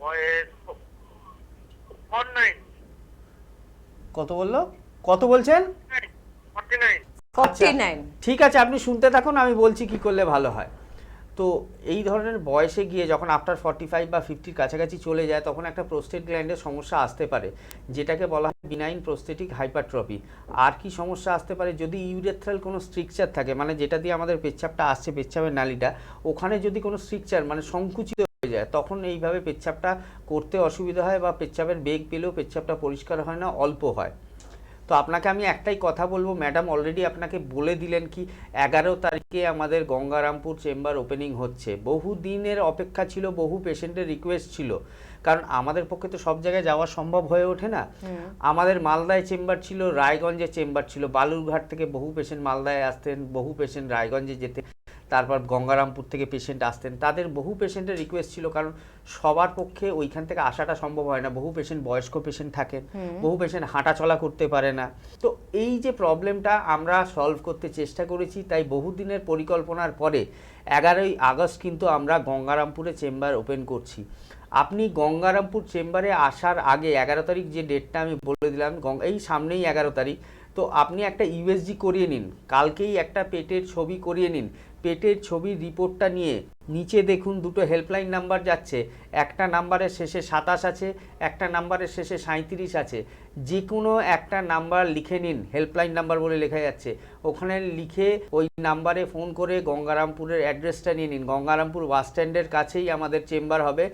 বয়স 49। কত বললো? কত বলছেন? 49। 49। ঠিক আছে, আপনি শুনতে থাকুন, আমি বলছি কি করলে ভালো হয়। তো এই ধরনের বয়সে গিয়ে যখন আফটার 45 বা 50-র কাছাকাছি চলে যায়, তখন একটা প্রোস্টেট গ্ল্যান্ডের সমস্যা আসতে পারে, যেটাকে বলা হয় বিনাইন প্রোস্টেটিক হাইপারট্রফি। আর কি সমস্যা আসতে পারে, যদি ইউরেথ্রাল কোনো স্ট্রিকচার থাকে, মানে যেটা দিয়ে আমাদের পেচ্ছাপটা আসছে, পেচ্ছাপের নালীটা, ওখানে যদি কোনো স্ট্রিকচার মানে সংকুচিত হয়ে যায়, তখন এইভাবে পেচ্ছাপটা করতে অসুবিধা হয়, বা পেচ্ছাপের বেগ পেলেও পেচ্ছাপটা পরিষ্কার হয় না, অল্প হয়। তো আপনাকে আমি একটাই কথা বলবো, ম্যাডাম অলরেডি আপনাকে বলে দিলেন কি 11 তারিখে আমাদের গঙ্গারামপুর চেম্বার ওপেনিং হচ্ছে। বহু দিনের অপেক্ষা ছিল, বহু পেশেন্টের রিকোয়েস্ট ছিল, কারণ আমাদের পক্ষে তো সব জায়গায় যাওয়া সম্ভব হয়ে ওঠে না। আমাদের মালদায় চেম্বার ছিল, রায়গঞ্জে চেম্বার ছিল, বালুরঘাট থেকে বহু পেশেন্ট মালদায় আসতেন, বহু পেশেন্ট রায়গঞ্জে যেতেন, তারপর গঙ্গারামপুর থেকে পেশেন্ট আসতেন। তাদের বহু পেশেন্টের রিকোয়েস্ট ছিল, কারণ সবার পক্ষে ওইখান থেকে আসাটা সম্ভব হয় না। বহু পেশেন্ট বয়স্ক পেশেন্ট থাকেন, বহু পেশেন্ট হাঁটা চলা করতে পারে না। তো এই যে প্রবলেমটা আমরা সলভ করতে চেষ্টা করেছি, তাই বহুদিনের পরিকল্পনার পরে 11ই আগস্ট কিন্তু আমরা গঙ্গারামপুরে চেম্বার ওপেন করছি। আপনি গঙ্গারামপুর চেম্বারে আসার আগে 11 তারিখ যে ডেটটা আমি বলে দিলাম, এই সামনেই 11 তারিখ, তো আপনি একটা ইউএসজি করিয়ে নিন, কালকেই একটা পেটের ছবি করিয়ে নিন। পেটের ছবির রিপোর্টটা নিয়ে নিচে দেখুন দুটো হেল্পলাইন নাম্বার যাচ্ছে, একটা নাম্বারের শেষে 27 আছে, একটা নাম্বারের শেষে 37 আছে। যে কোনো একটা নাম্বার লিখে নিন, হেল্পলাইন নাম্বার বলে লেখা যাচ্ছে, ওখানে লিখে ওই নাম্বারে ফোন করে গঙ্গারামপুরের অ্যাড্রেসটা নিয়ে নিন। গঙ্গারামপুর বাস স্ট্যান্ডের কাছেই আমাদের চেম্বার হবে।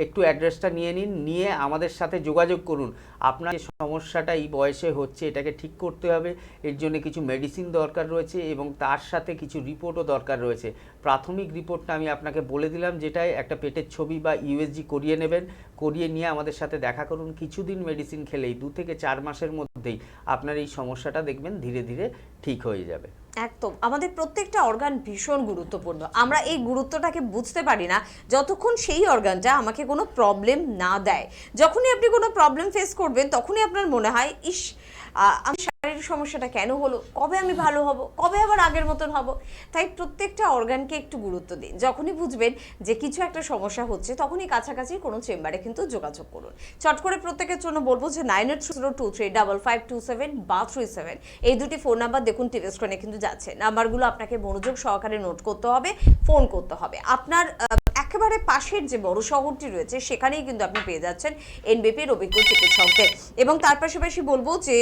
একটু অ্যাড্রেসটা নিয়ে নিন, নিয়ে আমাদের সাথে যোগাযোগ করুন। আপনার যে সমস্যাটা এই বয়সে হচ্ছে এটাকে ঠিক করতে হবে, এর জন্য কিছু মেডিসিন দরকার রয়েছে এবং তার সাথে কিছু রিপোর্টও দরকার রয়েছে। প্রাথমিক রিপোর্টটা আমি আপনাকে বলে দিলাম, যেটাই একটা পেটের ছবি বা ইউএসজি করিয়ে নেবেন, করিয়ে নিয়ে আমাদের সাথে দেখা করুন। কিছুদিন মেডিসিন খেলেই 2 থেকে 4 মাসের মধ্যেই আপনার এই সমস্যাটা দেখবেন ধীরে ধীরে ঠিক হয়ে যাবে। একদম, আমাদের প্রত্যেকটা অর্গান ভীষণ গুরুত্বপূর্ণ। আমরা এই গুরুত্বটাকে বুঝতে পারি না যতক্ষণ সেই অর্গানটা আমাকে কোনো প্রবলেম না দেয়। যখনই আপনি কোনো প্রবলেম ফেস করবেন তখনই আপনার মনে হয়, ইস আমি শারীরিক সমস্যাটা কেন হলো, কবে আমি ভালো হব, কবে আবার আগের মতন হব। তাই প্রত্যেকটা অর্গানকে একটু গুরুত্ব দিন। যখনই বুঝবেন যে কিছু একটা সমস্যা হচ্ছে তখনই কাছাকাছি কোনো চেম্বারে কিন্তু যোগাযোগ করুন। চট করে প্রত্যেকের জন্য বলবো যে 9830235527 বা 37 এই দুটি ফোন নাম্বার দেখুন টিভি স্ক্রিনে কিন্তু যাচ্ছে। নাম্বারগুলো আপনাকে মনোযোগ সহকারে নোট করতে হবে, ফোন করতে হবে। আপনার একেবারে পাশের যে বড় শহরটি রয়েছে সেখানেই কিন্তু আপনি পেয়ে যাচ্ছেন এনবিপির অভিজ্ঞ চিকিৎসকদের। এবং তার পাশাপাশি বলবো যে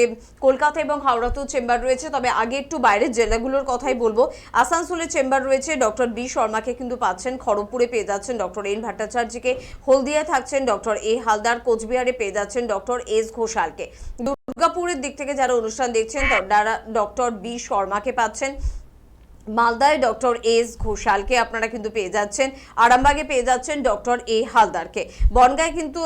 কলকাতা এবং হাওড়াতেও চেম্বার রয়েছে, তবে আগে একটু বাইরের জেলাগুলোর কথাই বলবো। আসানসোলে চেম্বার রয়েছে, ডক্টর বি শর্মাকে কিন্তু পাচ্ছেন। খড়গপুরে পেয়ে যাচ্ছেন ডক্টর এন ভট্টাচার্যকে। হলদিয়ায় থাকছেন ডক্টর এ হালদার। কোচবিহারে পেয়ে যাচ্ছেন ডক্টর এস ঘোষালকে। দুর্গাপুরের দিক থেকে যারা অনুষ্ঠান দেখছেন তারা ডক্টর বি শর্মাকে পাচ্ছেন। মালদায় ডক্টর এস ঘোষালকে আপনারা কিন্তু পেয়ে যাচ্ছেন। আরামবাগে পেয়ে যাচ্ছেন ডক্টর এ হালদারকে। বনগাঁয় কিন্তু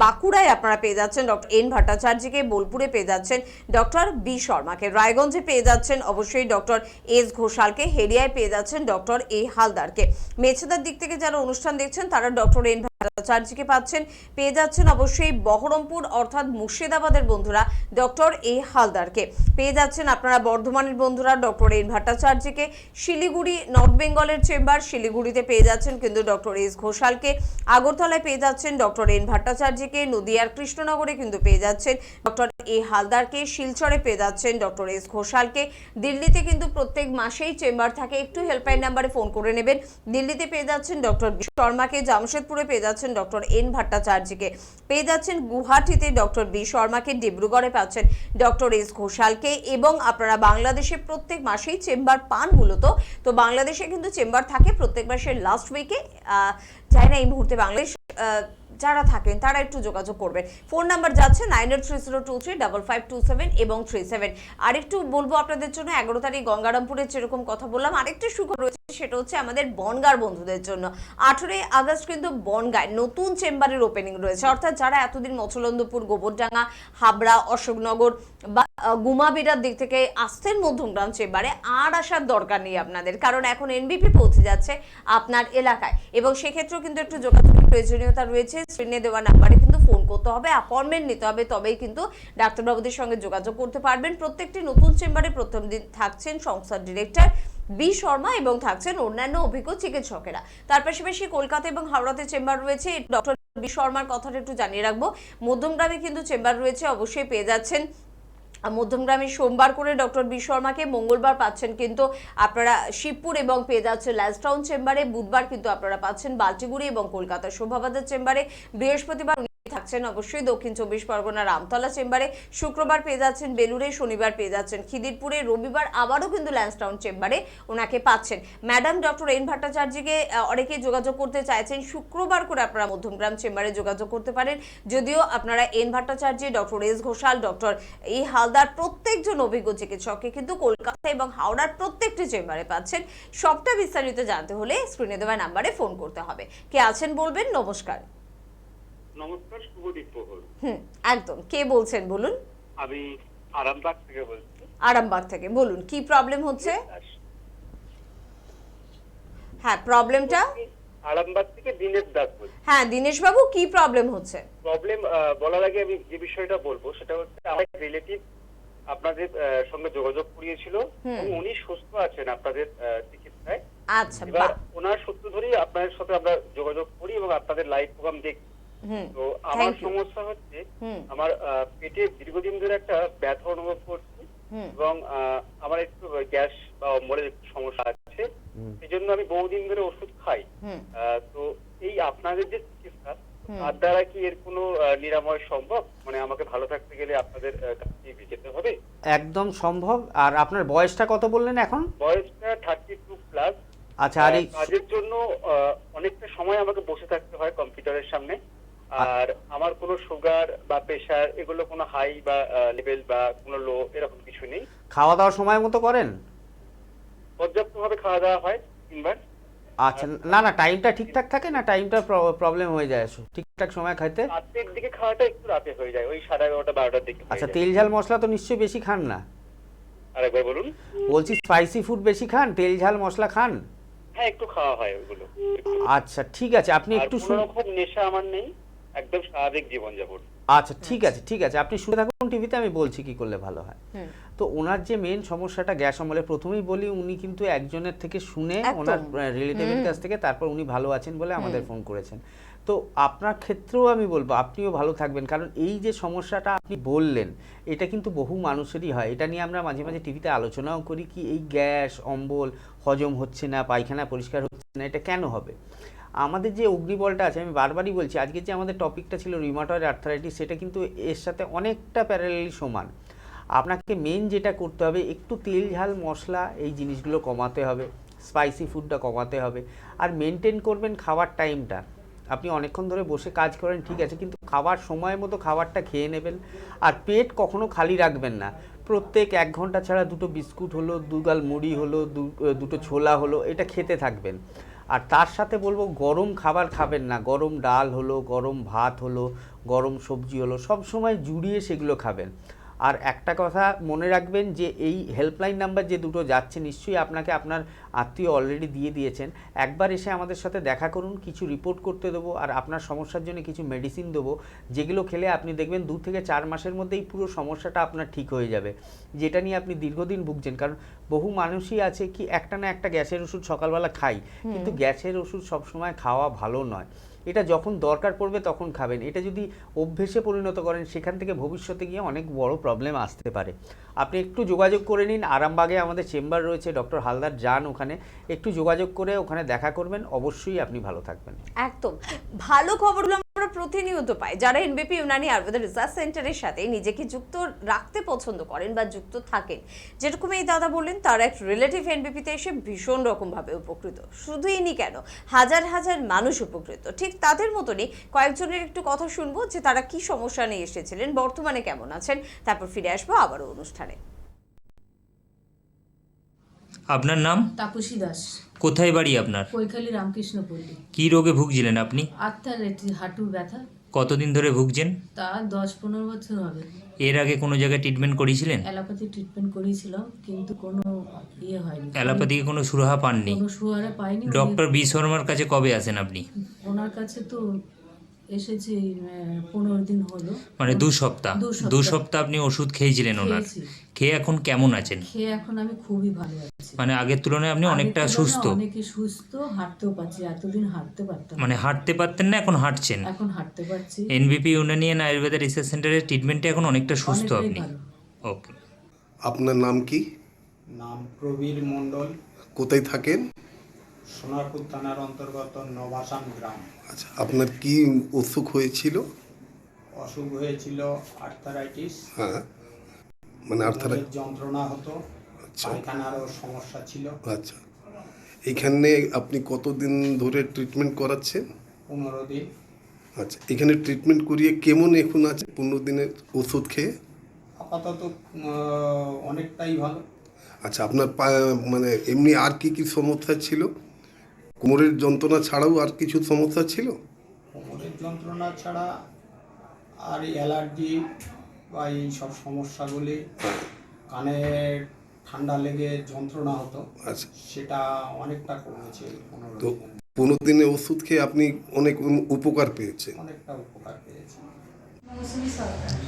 বাঁকুড়ায় আপনারা পেয়ে যাচ্ছেন ডক্টর এন ভট্টাচার্যকে। বোলপুরে পেয়ে যাচ্ছেন ডক্টর বি শর্মাকে। রায়গঞ্জে পেয়ে যাচ্ছেন অবশ্যই ডক্টর এস ঘোষালকে। হেরিয়ায় পেয়ে যাচ্ছেন ডক্টর এ হালদারকে। মেছেদার দিক থেকে যারা অনুষ্ঠান দেখছেন তারা ডক্টর এন ভট্টাচার্যকে পাচ্ছেন। পেয়ে যাচ্ছেন অবশ্যই বহরমপুর অর্থাৎ মুর্শিদাবাদের বন্ধুরা ডক্টর এ হালদারকে। পেয়ে যাচ্ছেন আপনারা বর্ধমানের বন্ধুরা ডক্টর এন ভট্টাচার্যকে। শিলিগুড়ি নর্থ বেঙ্গলের চেম্বার, শিলিগুড়িতে পেয়ে যাচ্ছেন কিন্তু ডক্টর এস ঘোষালকে। আগরতলায় পেয়ে যাচ্ছেন ডক্টর এন ভট্টাচার্যকে। নদিয়ার কৃষ্ণনগরে কিন্তু পেয়ে যাচ্ছেন ডক্টর এ হালদারকে। শিলচরে পেয়ে যাচ্ছেন ডক্টর এস ঘোষালকে। দিল্লিতে কিন্তু প্রত্যেক মাসেই চেম্বার থাকে, একটু হেল্পলাইন নাম্বারে ফোন করে নেবেন। দিল্লিতে পেয়ে যাচ্ছেন ডক্টর বি শর্মাকে। জামশেদপুরে পেয়ে যাচ্ছেন ডক্টর এন ভট্টাচার্যকে। পেয়ে যাচ্ছেন গুয়াহাটিতে ডক্টর বি শর্মাকে। ডিব্রুগড়ে পাচ্ছেন ডক্টর এস ঘোষালকে। এবং আপনারা বাংলাদেশে প্রত্যেক মাসেই চেম্বার পান মূলত। তো বাংলাদেশে কিন্তু চেম্বার থাকে প্রত্যেক মাসের লাস্ট উইকে। যাই না এই মুহূর্তে বাংলাদেশ যারা থাকেন তারা একটু যোগাযোগ করবেন। ফোন নাম্বার যাচ্ছে 9830235527 এবং 37। আরেকটু বলবো আপনাদের জন্য, 11 তারিখ গঙ্গারামপুরের যেরকম কথা বললাম, আরেকটা সুখবর রয়েছে, সেটা হচ্ছে আমাদের বনগাঁর বন্ধুদের জন্য। 18 আগস্ট কিন্তু বনগাঁয় নতুন চেম্বারের ওপেনিং রয়েছে। অর্থাৎ যারা এতদিন মচলন্দপুর, গোবরডাঙ্গা, হাবড়া, অশোকনগর বা গুমাবিরার দিক থেকে আসতেন মধ্যমগ্রাম চেম্বারে, আর আসার দরকার নেই আপনাদের, কারণ এখন এনবিপি পৌঁছে যাচ্ছে আপনার এলাকায়। এবং সেক্ষেত্রেও কিন্তু একটু যোগাযোগের প্রয়োজনীয়তা রয়েছে। স্ক্রিনে দেওয়া নাম্বারে কিন্তু ফোন করতে হবে, অ্যাপয়েন্টমেন্ট নিতে হবে, তবেই কিন্তু ডাক্তারবাবুদের সঙ্গে যোগাযোগ করতে পারবেন। প্রত্যেকটি নতুন চেম্বারে প্রথম দিন থাকছেন সংস্থার ডিরেক্টর বি শর্মা এবং থাকছেন অন্যান্য অভিজ্ঞ চিকিৎসকেরা। তার পাশাপাশি কলকাতা এবং হাওড়াতে চেম্বার রয়েছে। ডক্টর বি শর্মার কথাটা একটু জানিয়ে রাখবো। মধ্যমগ্রামে কিন্তু চেম্বার রয়েছে, অবশ্যই পেয়ে যাচ্ছেন মধ্যমগ্রামে সোমবার করে ডক্টর বি শর্মাকে। মঙ্গলবার পাচ্ছেন কিন্তু আপনারা শিবপুর এবং পেয়ে যাচ্ছেন ল্যান্সটাউন চেম্বারে। বুধবার কিন্তু আপনারা পাচ্ছেন বাল্টিগুড়ি এবং কলকাতার শোভাবাজার চেম্বারে। বৃহস্পতিবার থাকছেন অবশ্যই দক্ষিণ 24 পরগনার আমতলা চেম্বারে, শুক্রবার পেয়ে যাচ্ছেন বেলুড়ে, শনিবার পেয়ে যাচ্ছেন খিদিরপুরে, রবিবার আবারও কিন্তু ল্যান্সডাউন চেম্বারে ওনাকে পাচ্ছেন। ম্যাডাম ডক্টর এন ভট্টাচার্যকে অনেকেই যোগাযোগ করতে চাইছেন, শুক্রবার করে আপনারা মধ্যমগ্রাম চেম্বারে যোগাযোগ করতে পারেন। যদিও আপনারা N Bhattacharya, doctor S Ghoshal, doctor E Haldar প্রত্যেকজন অভিজ্ঞ চিকিৎসককে কিন্তু কলকাতা এবং হাওড়ার প্রত্যেকটি চেম্বারে পাচ্ছেন। সবটা বিস্তারিত জানতে হলে স্ক্রিনে দেওয়া নাম্বারে ফোন করতে হবে। কে আছেন বলবেন। নমস্কার। নমস্কার, শুভদীপ বহল। একদম। কে বলছেন বলুন। আমি আরামবাগ থেকে বলছি। আরামবাগ থেকে বলুন, কি প্রবলেম হচ্ছে? হ্যাঁ, প্রবলেমটা। আরামবাগ থেকে দিনেশ দাস বলছি। হ্যাঁ দিনেশ বাবু, কি প্রবলেম হচ্ছে? প্রবলেম বলার আগে আমি যে বিষয়টা বলবো সেটা হচ্ছে, আমার রিলেটিভ আপনাদের সঙ্গে যোগাযোগ করিয়েছিল এবং উনি সুস্থ আছেন আপনাদের চিকিৎসায়। আচ্ছা, এবার ওনার সূত্র ধরেই আপনাদের সাথে আমরা যোগাযোগ করি এবং আপনাদের লাইভ প্রোগ্রাম দেখি। তো আমার সমস্যা হচ্ছে, আমার পেটে দীর্ঘদিন ধরে একটা ব্যথা অনুভব করছি এবং আমার একটু গ্যাস বা অম্বলের একটু সমস্যা আছে। সেই জন্য আমি বহুদিন ধরে ওষুধ খাই। তো এই আপনাদের যে চিকিৎসা, তার দ্বারা কি এর কোনো নিরাময় সম্ভব? মানে আমাকে ভালো থাকতে গেলে আপনাদের কাছে যেতে হবে? একদম সম্ভব। আর আপনার বয়সটা কত বললেন এখন? বয়সটা 32 প্লাস। আচ্ছা, আর এই কাজের জন্য অনেকটা সময় আমাকে বসে থাকতে হয় কম্পিউটারের সামনে। আর আমার কোনো সুগার বা প্রেসার এগুলো কোনো হাই বা লেভেল বা কোনো লো এরকম কিছু নেই। খাওয়া দাওয়া সময় মতো করেন? পর্যাপ্তভাবে খাওয়া দাওয়া হয় 3 বার। আচ্ছা, না না, টাইমটা ঠিকঠাক থাকে না? টাইমটা প্রবলেম হয়ে যায় ঠিকঠাক সময় খাইতে? রাতের দিকে খাওয়াটা একটু রাতে হয়ে যায়, ওই 11:30 12টার দিকে। আচ্ছা, তেল ঝাল মশলা তো নিশ্চয়ই বেশি খান না? আরেকবার বলুন। বলছি স্পাইসি ফুড বেশি খান, তেল ঝাল মশলা খান? হ্যাঁ, একটু খাওয়া হয় ওগুলো। আচ্ছা ঠিক আছে, আপনি একটু কোনো রকম নেশা আমার নেই, একদম স্বাভাবিক জীবনযাপন। আচ্ছা ঠিক আছে, ঠিক আছে, আপনি শুনে থাকুন টিভিতে, আমি বলছি কি করলে ভালো হয়। তো ওনার যে মেন সমস্যাটা গ্যাস অম্বলে, প্রথমেই বলি উনি কিন্তু একজনের থেকে শুনে, ওনার রিলেটিভের কাছ থেকে, তারপর উনি ভালো আছেন বলে আমাদের ফোন করেছেন। তো আপনার ক্ষেত্রেও আমি বলবো আপনিও ভালো থাকবেন, কারণ এই যে সমস্যাটা আপনি বললেন এটা কিন্তু বহু মানুষেরই হয়। এটা নিয়ে আমরা মাঝে মাঝে টিভিতে আলোচনাও করি কি এই গ্যাস অম্বল, হজম হচ্ছে না, পায়খানা পরিষ্কার হচ্ছে না, এটা কেন হবে? আমাদের যে অগ্নিবলটা আছে, আমি বারবারই বলছি, আজকে যে আমাদের টপিকটা ছিল রিউমাটয়েড আর্থ্রাইটিস, সেটা কিন্তু এর সাথে অনেকটা প্যারালালি সমান। আপনাকে মেন যেটা করতে হবে, একটু তেল ঝাল মশলা এই জিনিসগুলো কমাতে হবে, স্পাইসি ফুডটা কমাতে হবে, আর মেনটেন করবেন খাওয়ার টাইমটা। আপনি অনেকক্ষণ ধরে বসে কাজ করেন ঠিক আছে, কিন্তু খাবার সময় মতো খাবারটা খেয়ে নেবেন। আর পেট কখনো খালি রাখবেন না। প্রত্যেক 1 ঘন্টা ছাড়া 2টো বিস্কুট হলো, 2 গাল মুড়ি হলো, 2টো ছোলা হলো, এটা খেতে থাকবেন। আর তার সাথে বলবো গরম খাবার খাবেন না। গরম ডাল হলো, গরম ভাত হলো, গরম সবজি হলো, সব সময় জুড়িয়ে সেগুলো খাবেন। আর একটা কথা মনে রাখবেন যে এই হেল্পলাইন নাম্বার যে 2টো যাচ্ছে, নিশ্চয়ই আপনাকে আপনার আত্মীয় অলরেডি দিয়ে দিয়েছেন। একবার এসে আমাদের সাথে দেখা করুন, কিছু রিপোর্ট করতে দেবো, আর আপনার সমস্যার জন্য কিছু মেডিসিন দেবো, যেগুলো খেলে আপনি দেখবেন 2 থেকে 4 মাসের মধ্যে এই পুরো সমস্যাটা আপনার ঠিক হয়ে যাবে, যেটা নিয়ে আপনি দীর্ঘদিন ভুগছেন। কারণ বহু মানুষই আছে কি একটা না একটা গ্যাসের ওষুধ সকালবেলা খাই, কিন্তু গ্যাসের ওষুধ সবসময় খাওয়া ভালো নয়। এটা যখন দরকার পড়বে তখন খাবেন। এটা যদি অভ্যেসে পরিণত করেন, সেখান থেকে ভবিষ্যতে গিয়ে অনেক বড় প্রবলেম আসতে পারে। আপনি একটু যোগাযোগ করে নিন, আরামবাগে আমাদের চেম্বার রয়েছে, ডক্টর হালদার, যান ওখানে, একটু যোগাযোগ করে ওখানে দেখা করবেন, অবশ্যই আপনি ভালো থাকবেন। একদম ভালো খবরগুলো আমরা প্রতিনিয়ত পাই। যারা এনবিপি ইউনানি আয়ুর্বেদ রিসার্চ সেন্টারের সাথে নিজেকে যুক্ত রাখতে পছন্দ করেন বা যুক্ত থাকেন, যেরকম এই দাদা বললেন, তার এক রিলেটিভ এনবিপিতে এসে ভীষণ রকমভাবে উপকৃত। শুধু ইনি কেন, হাজার হাজার মানুষ উপকৃত। ঠিক তাদের মতনই কয়েকজনের একটু কথা শুনবো যে তারা কি সমস্যা নিয়ে এসেছিলেন, বর্তমানে কেমন আছেন, তারপর ফিরে আসবো আবারও অনুষ্ঠানে। আপনার নাম? তাপসী দাস। কোথায় বাড়ি আপনার? কৈখালী রামকৃষ্ণপল্লী। কি রোগে ভুগছিলেন আপনি? আর্থারাইটিস, হাঁটুর ব্যথা। কতদিন ধরে ভুগছেন? তা 10-15 বছর হবে। এর আগে কোনো জায়গায় ট্রিটমেন্ট করিয়েছিলেন? অ্যালোপ্যাথি ট্রিটমেন্ট করিয়েছিলাম, কিন্তু কোনো ইয়ে হয়নি। অ্যালোপ্যাথিকে কোনো সুরাহা পাননি? কোনো সুহারে পাইনি। ডক্টর বি শর্মার কাছে কবে আসেন আপনি? ওনার কাছে তো এসেছি 15 দিন হলো। মানে 2 সপ্তাহ? 2 সপ্তাহ আপনি ওষুধ খেয়েছিলেন ওনার? খেয়ে এখন কেমন আছেন? খেয়ে এখন আমি খুবই ভালো আছি। মানে আগের তুলনায় আপনি অনেকটা সুস্থ? অনেকই সুস্থ, হাঁটতেও পারছি। এতদিন হাঁটতে পারতাম, মানে হাঁটতে পারতেন না, এখন হাঁটছেন? এখন হাঁটতে পারছি। এনবিপি ইউনানিয়ান আয়ুর্বেদ রিসার্চ সেন্টারের ট্রিটমেন্টে এখন অনেকটা সুস্থ আপনি? ওকে। আপনার নাম কি? নাম প্রবীর মণ্ডল। কোথায় থাকেন? সোনারপুর থানার অন্তর্গত নবাসান গ্রাম। আচ্ছা, আপনার কি অসুখ হয়েছিল? অসুখ হয়েছিল আর্থারাইটিস, হ্যাঁ, মানে কোমরের যন্ত্রণা হতো, আচ্ছা পায়খানারও সমস্যা ছিল। আচ্ছা, এখানে আপনি কতদিন ধরে ট্রিটমেন্ট করাচ্ছেন? 15 দিন। আচ্ছা, এখানে ট্রিটমেন্ট করিয়ে কেমন এখন আছে 15 দিনের ওষুধ খেয়ে? আপাতত অনেকটাই ভালো। আচ্ছা, আপনার মানে এমনি আর কি কি সমস্যা ছিল? কোমরের যন্ত্রণা ছাড়াও আর কিছু সমস্যা ছিল? কোমরের যন্ত্রণা ছাড়া আর অ্যালার্জি বা এই সব সমস্যাগুলি, কানে ঠান্ডা লেগে যন্ত্রণা হতো, আচ্ছা, সেটা অনেকটা কমেছে। 15 তো দিনে 15 দিনে ওষুধ খেয়ে আপনি অনেক উপকার পেয়েছেন। অনেকটা উপকার পেয়েছি।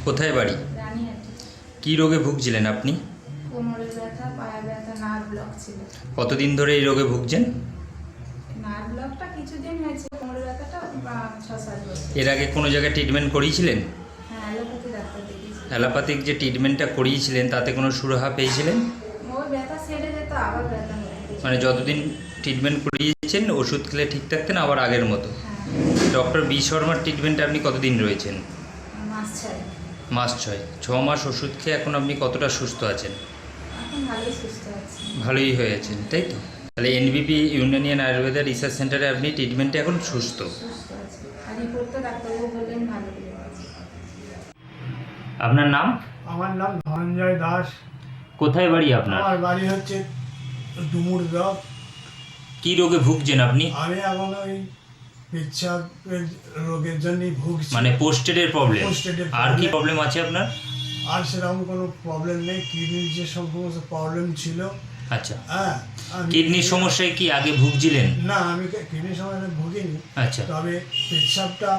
কোথায় বাড়ি? রানীহাটি। কি রোগে ভুগছিলেন আপনি? কোমরের ব্যথা, পায়ের ব্যথা, নার্ভ ব্লক ছিল। কতদিন ধরে এই রোগে ভুগছেন? নার্ভ ব্লকটা কিছুদিন হয়েছে, কোমরের ব্যথাটা 6-7 বছর। এর আগে কোনো জায়গায় ট্রিটমেন্ট করিয়েছিলেন? হ্যাঁ, অ্যালোপ্যাথি ডাক্তার দেখিয়েছি। অ্যালোপ্যাথিক যে ট্রিটমেন্টটা করিয়েছিলেন তাতে কোনো সুরাহা পেয়েছিলেন? ওই ব্যথা সেরে যেত, আবার ব্যথা হয়ে যেত। মানে যতদিন ট্রিটমেন্ট করিয়েছেন ওষুধ খেলে ঠিক থাকতেন, আবার আগের মতো? হ্যাঁ, ডক্টর বি শর্মার ট্রিটমেন্টে আপনি কতদিন রয়েছেন? মাস 6। মাস 6 মাস ওষুধ খেয়ে এখন আপনি কতটা সুস্থ আছেন? এখন ভালোই সুস্থ আছি। ভালোই হয়েছেন, তাই তো? তাহলে এনবিপি ইউনানিয়ান আয়ুর্বেদা রিসার্চ সেন্টারে আপনি ট্রিটমেন্টে এখন সুস্থ। সুস্থ আছি। আর রিপোর্ট তো ডাক্তারবাবু বললেন ভালো হয়ে গেছে। আপনার নাম? আমার নাম ধনঞ্জয় দাস। কোথায় বাড়ি আপনার? আমার বাড়ি হচ্ছে ডুমুরগাঁও। কি রোগে ভুগছেন আপনি? আমি এখন ওই পেচ্ছাপের রোগের জন্যই ভুগছি। মানে পোস্টেডের প্রবলেম? Prostate-এর আর কি problem। প্রবলেম আছে আপনার? আর সেরকম কোনো প্রবলেম নেই। কিডনির যে সমস্ত প্রবলেম ছিল, আচ্ছা, হ্যাঁ, আমি কিডনির সমস্যায় কি আগে ভুগছিলেন? না, আমি কিডনির সমস্যা ভুগিনি। আচ্ছা, তবে পেচ্ছাপটা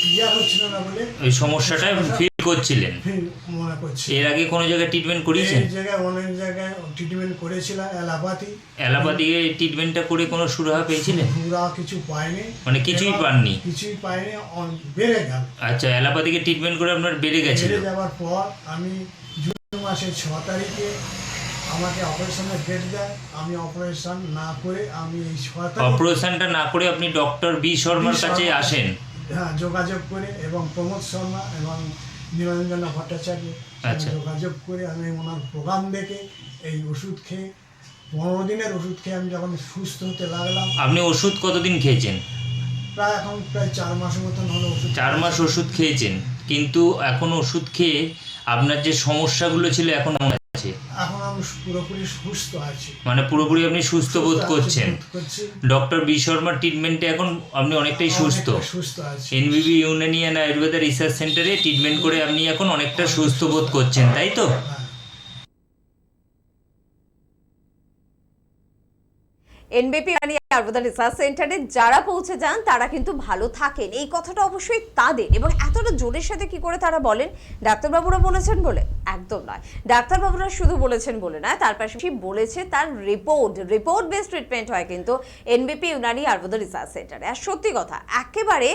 ক্লিয়ার হচ্ছিল না বলে ওই সমস্যাটা ফিল করছিলেন? ফিল মনে করছি। এর আগে কোনো জায়গায় ট্রিটমেন্ট করিয়েছেন? এই জায়গায় অনেক জায়গায় ট্রিটমেন্ট করেছিলাম, অ্যালোপ্যাথি। অ্যালোপ্যাথিকে ট্রিটমেন্টটা করে কোনো সুরাহা পেয়েছিলেন? পুরা কিছু পাইনি। মানে কিছুই এবার পাননি? কিছুই পাইনি, বেড়ে গেল। আচ্ছা, অ্যালোপ্যাথিকে ট্রিটমেন্ট করে আপনার বেড়ে গেছিল? বেড়ে যাওয়ার পর আমি জুন মাসের 6 তারিখে আমাকে অপারেশনের ডেট দেয়। আমি অপারেশন না করে আমি এই 6 তারিখ, অপারেশনটা না করে আপনি ডক্টর বি শর্মার কাছে আসেন? হ্যাঁ, যোগাযোগ করে এবং প্রমোদ শর্মা এবং নিরঞ্জনা ভট্টাচার্য আচ্ছা। যোগাযোগ করে আমি ওনার প্রোগ্রাম দেখে এই ওষুধ খেয়ে 15 দিনের ওষুধ খেয়ে আমি যখন সুস্থ হতে লাগলাম। আপনি ওষুধ কতদিন খেয়েছেন? প্রায় 4 মাসের মতন হলো ওষুধ। 4 মাস ওষুধ খেয়েছেন, কিন্তু এখন ওষুধ খেয়ে আপনার যে সমস্যাগুলো ছিল এখন কেমন আছে? এখন আমি পুরোপুরি সুস্থ আছি। মানে পুরোপুরি আপনি সুস্থ বোধ করছেন? করছি। ডক্টর বি শর্মার ট্রিটমেন্টে এখন আপনি অনেকটাই সুস্থ? অনেকটা সুস্থ আছি। এনবিবি ইউনানিয়ান আয়ুর্বেদা রিসার্চ সেন্টারে ট্রিটমেন্ট করে আপনি এখন অনেকটা সুস্থ বোধ করছেন, তাই তো? হ্যাঁ। এনবিপি আয়ুর্বেদা রিসার্চ সেন্টারে যারা পৌঁছে যান তারা কিন্তু ভালো থাকেন, এই কথাটা অবশ্যই তাদের। এবং এতটা জোরের সাথে কি করে তারা বলেন? ডাক্তারবাবুরা বলেছেন বলে? একদম নয়। ডাক্তারবাবুরা শুধু বলেছেন বলে নয়, তার পাশাপাশি বলেছে তার রিপোর্ট বেস ট্রিটমেন্ট হয় কিন্তু এনবিপি ইউনানি আয়ুর্বেদা রিসার্চ সেন্টারে। আর সত্যি কথা, একেবারে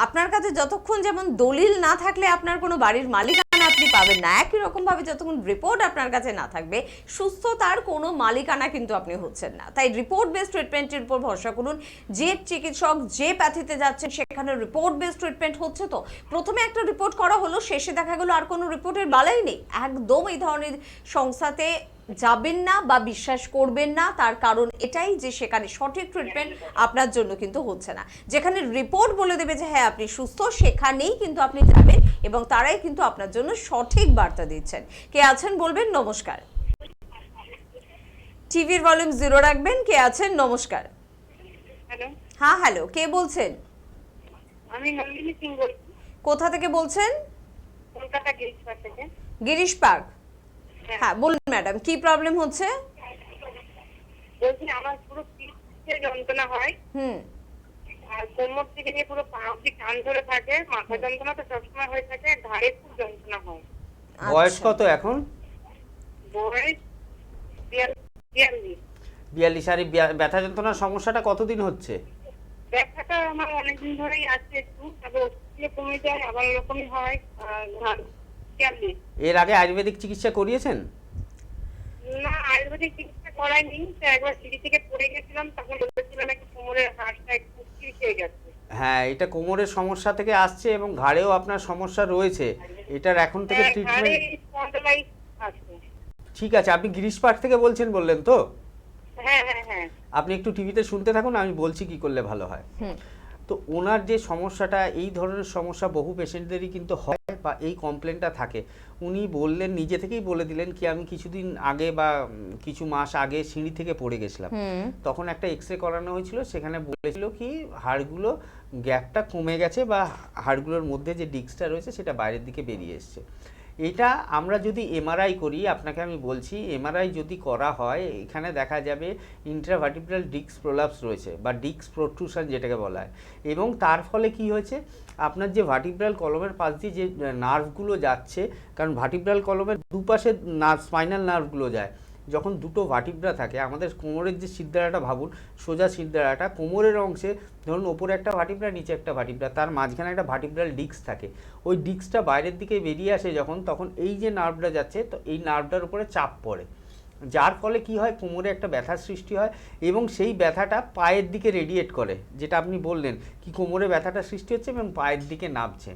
আপনার কাছে যতক্ষণ যেমন দলিল না থাকলে আপনার কোনো বাড়ির মালিকানা আপনি পাবেন না, একই রকম ভাবে যতক্ষণ রিপোর্ট আপনার কাছে না থাকবে সুস্থতার কোনো মালিকানা কিন্তু আপনি হচ্ছেন না। তাই রিপোর্ট বেস ট্রিটমেন্টের উপর ভরসা করুন। যে চিকিৎসক যে প্যাথিতে যাচ্ছেন সেখানে রিপোর্ট বেস ট্রিটমেন্ট হচ্ছে। তো প্রথমে একটা রিপোর্ট করা হলো, শেষে দেখা গেল আর কোনো রিপোর্টের বালাই নেই। একদম এই ধরনের সংস্থাতে যাবেন না বা বিশ্বাস করবেন না। তার কারণ এটাই যে সেখানে সঠিক ট্রিটমেন্ট আপনার জন্য কিন্তু হচ্ছে না। যেখানে রিপোর্ট বলে দেবে যে হ্যাঁ আপনি সুস্থ, সেখানেই কিন্তু আপনি যাবেন এবং তারাই কিন্তু আপনার জন্য সঠিক বার্তা দিচ্ছেন। কে আছেন বলবেন? নমস্কার। টিভির ভলিউম 0 রাখবেন। কে আছেন? নমস্কার। হ্যালো, হ্যাঁ হ্যালো, কে বলছেন? আমি নন্দিনী সিং বলছি, কোথা থেকে বলছেন? কলকাতা গিরিশ পার্ক থেকে। গিরিশ পার্ক। হ্যাঁ বলুন ম্যাডাম, কি প্রবলেম হচ্ছে? বলছি আমার পুরো পিঠে যন্ত্রণা হয়, আর কোমর থেকে নিয়ে পুরো পা অব্দি টান ধরে থাকে। মাথা যন্ত্রণা তো সবসময় হয়ে থাকে, ঘাড়ে খুব যন্ত্রণা হয়। বয়স কত এখন? বয়স 42। 42। আর এই ব্যথা যন্ত্রণার সমস্যাটা কতদিন হচ্ছে? ব্যথাটা আমার অনেকদিন ধরেই আছে একটু, তবে ওষুধ কমে যায়, আবার এরকমই হয়। 42। এর আগে আয়ুর্বেদিক চিকিৎসা করিয়েছেন? না, আয়ুর্বেদিক চিকিৎসা করাইনি। একবার সিঁড়ি থেকে পড়ে গেছিলাম, তখন বলেছিলাম একটু কোমরের হাড়টা একটু খেয়ে গেছে। হ্যাঁ, এটা কোমরের সমস্যা থেকে আসছে এবং ঘাড়েও আপনার সমস্যা রয়েছে। এটার এখন থেকে ঘাড়ে ট্রিটমেন্ট। স্পন্ডালাইটিস আছে। ঠিক আছে, আপনি গিরিশ পার্ক থেকে বলছেন বললেন তো? হ্যাঁ হ্যাঁ হ্যাঁ। আপনি একটু টিভিতে শুনতে থাকুন, আমি বলছি কি করলে ভালো হয়। তো ওনার যে সমস্যাটা, এই ধরনের সমস্যা বহু পেশেন্টদেরই কিন্তু হয় বা এই কমপ্লেনটা থাকে। উনি বললেন, নিজে থেকেই বলে দিলেন কি আমি কিছুদিন আগে বা কিছু মাস আগে সিঁড়ি থেকে পড়ে গেছিলাম, তখন একটা এক্সরে করানো হয়েছিল, সেখানে বলেছিল কি হাড়গুলো গ্যাপটা কমে গেছে বা হাড়গুলোর মধ্যে যে ডিস্কটা রয়েছে সেটা বাইরের দিকে বেরিয়ে এসছে। এটা আমরা যদি এমআরআই করি, আপনাকে আমি বলছি এমআরআই যদি করা হয়, এখানে দেখা যাবে ইন্ট্রাভার্টিব্রাল ডিস্ক প্রোলাপস রয়েছে বা ডিস্ক প্রোট্রুশন যেটাকে বলা হয়। এবং তার ফলে কি হয়েছে, আপনার যে ভার্টিব্রাল কলমের পাশ দিয়ে যে নার্ভগুলো যাচ্ছে, কারণ ভার্টিব্রাল কলমের দুপাশে স্পাইনাল নার্ভগুলো যায়, যখন দুটো ভার্টিব্রা থাকে, আমাদের কোমরের যে শিরদাঁড়াটা ভাবুন, সোজা শিরদাঁড়াটা কোমরের অংশে ধরুন ওপরে একটা ভার্টিব্রা, নিচে একটা ভার্টিব্রা, তার মাঝখানে একটা ভার্টিব্রাল ডিস্ক থাকে। ওই ডিস্কটা বাইরের দিকে বেরিয়ে আসে যখন, তখন এই যে নার্ভটা যাচ্ছে, তো এই নার্ভটার উপরে চাপ পড়ে, যার ফলে কি হয়, কোমরে একটা ব্যথার সৃষ্টি হয় এবং সেই ব্যথাটা পায়ের দিকে রেডিয়েট করে, যেটা আপনি বললেন কি কোমরে ব্যথাটা সৃষ্টি হচ্ছে এবং পায়ের দিকে নামছে।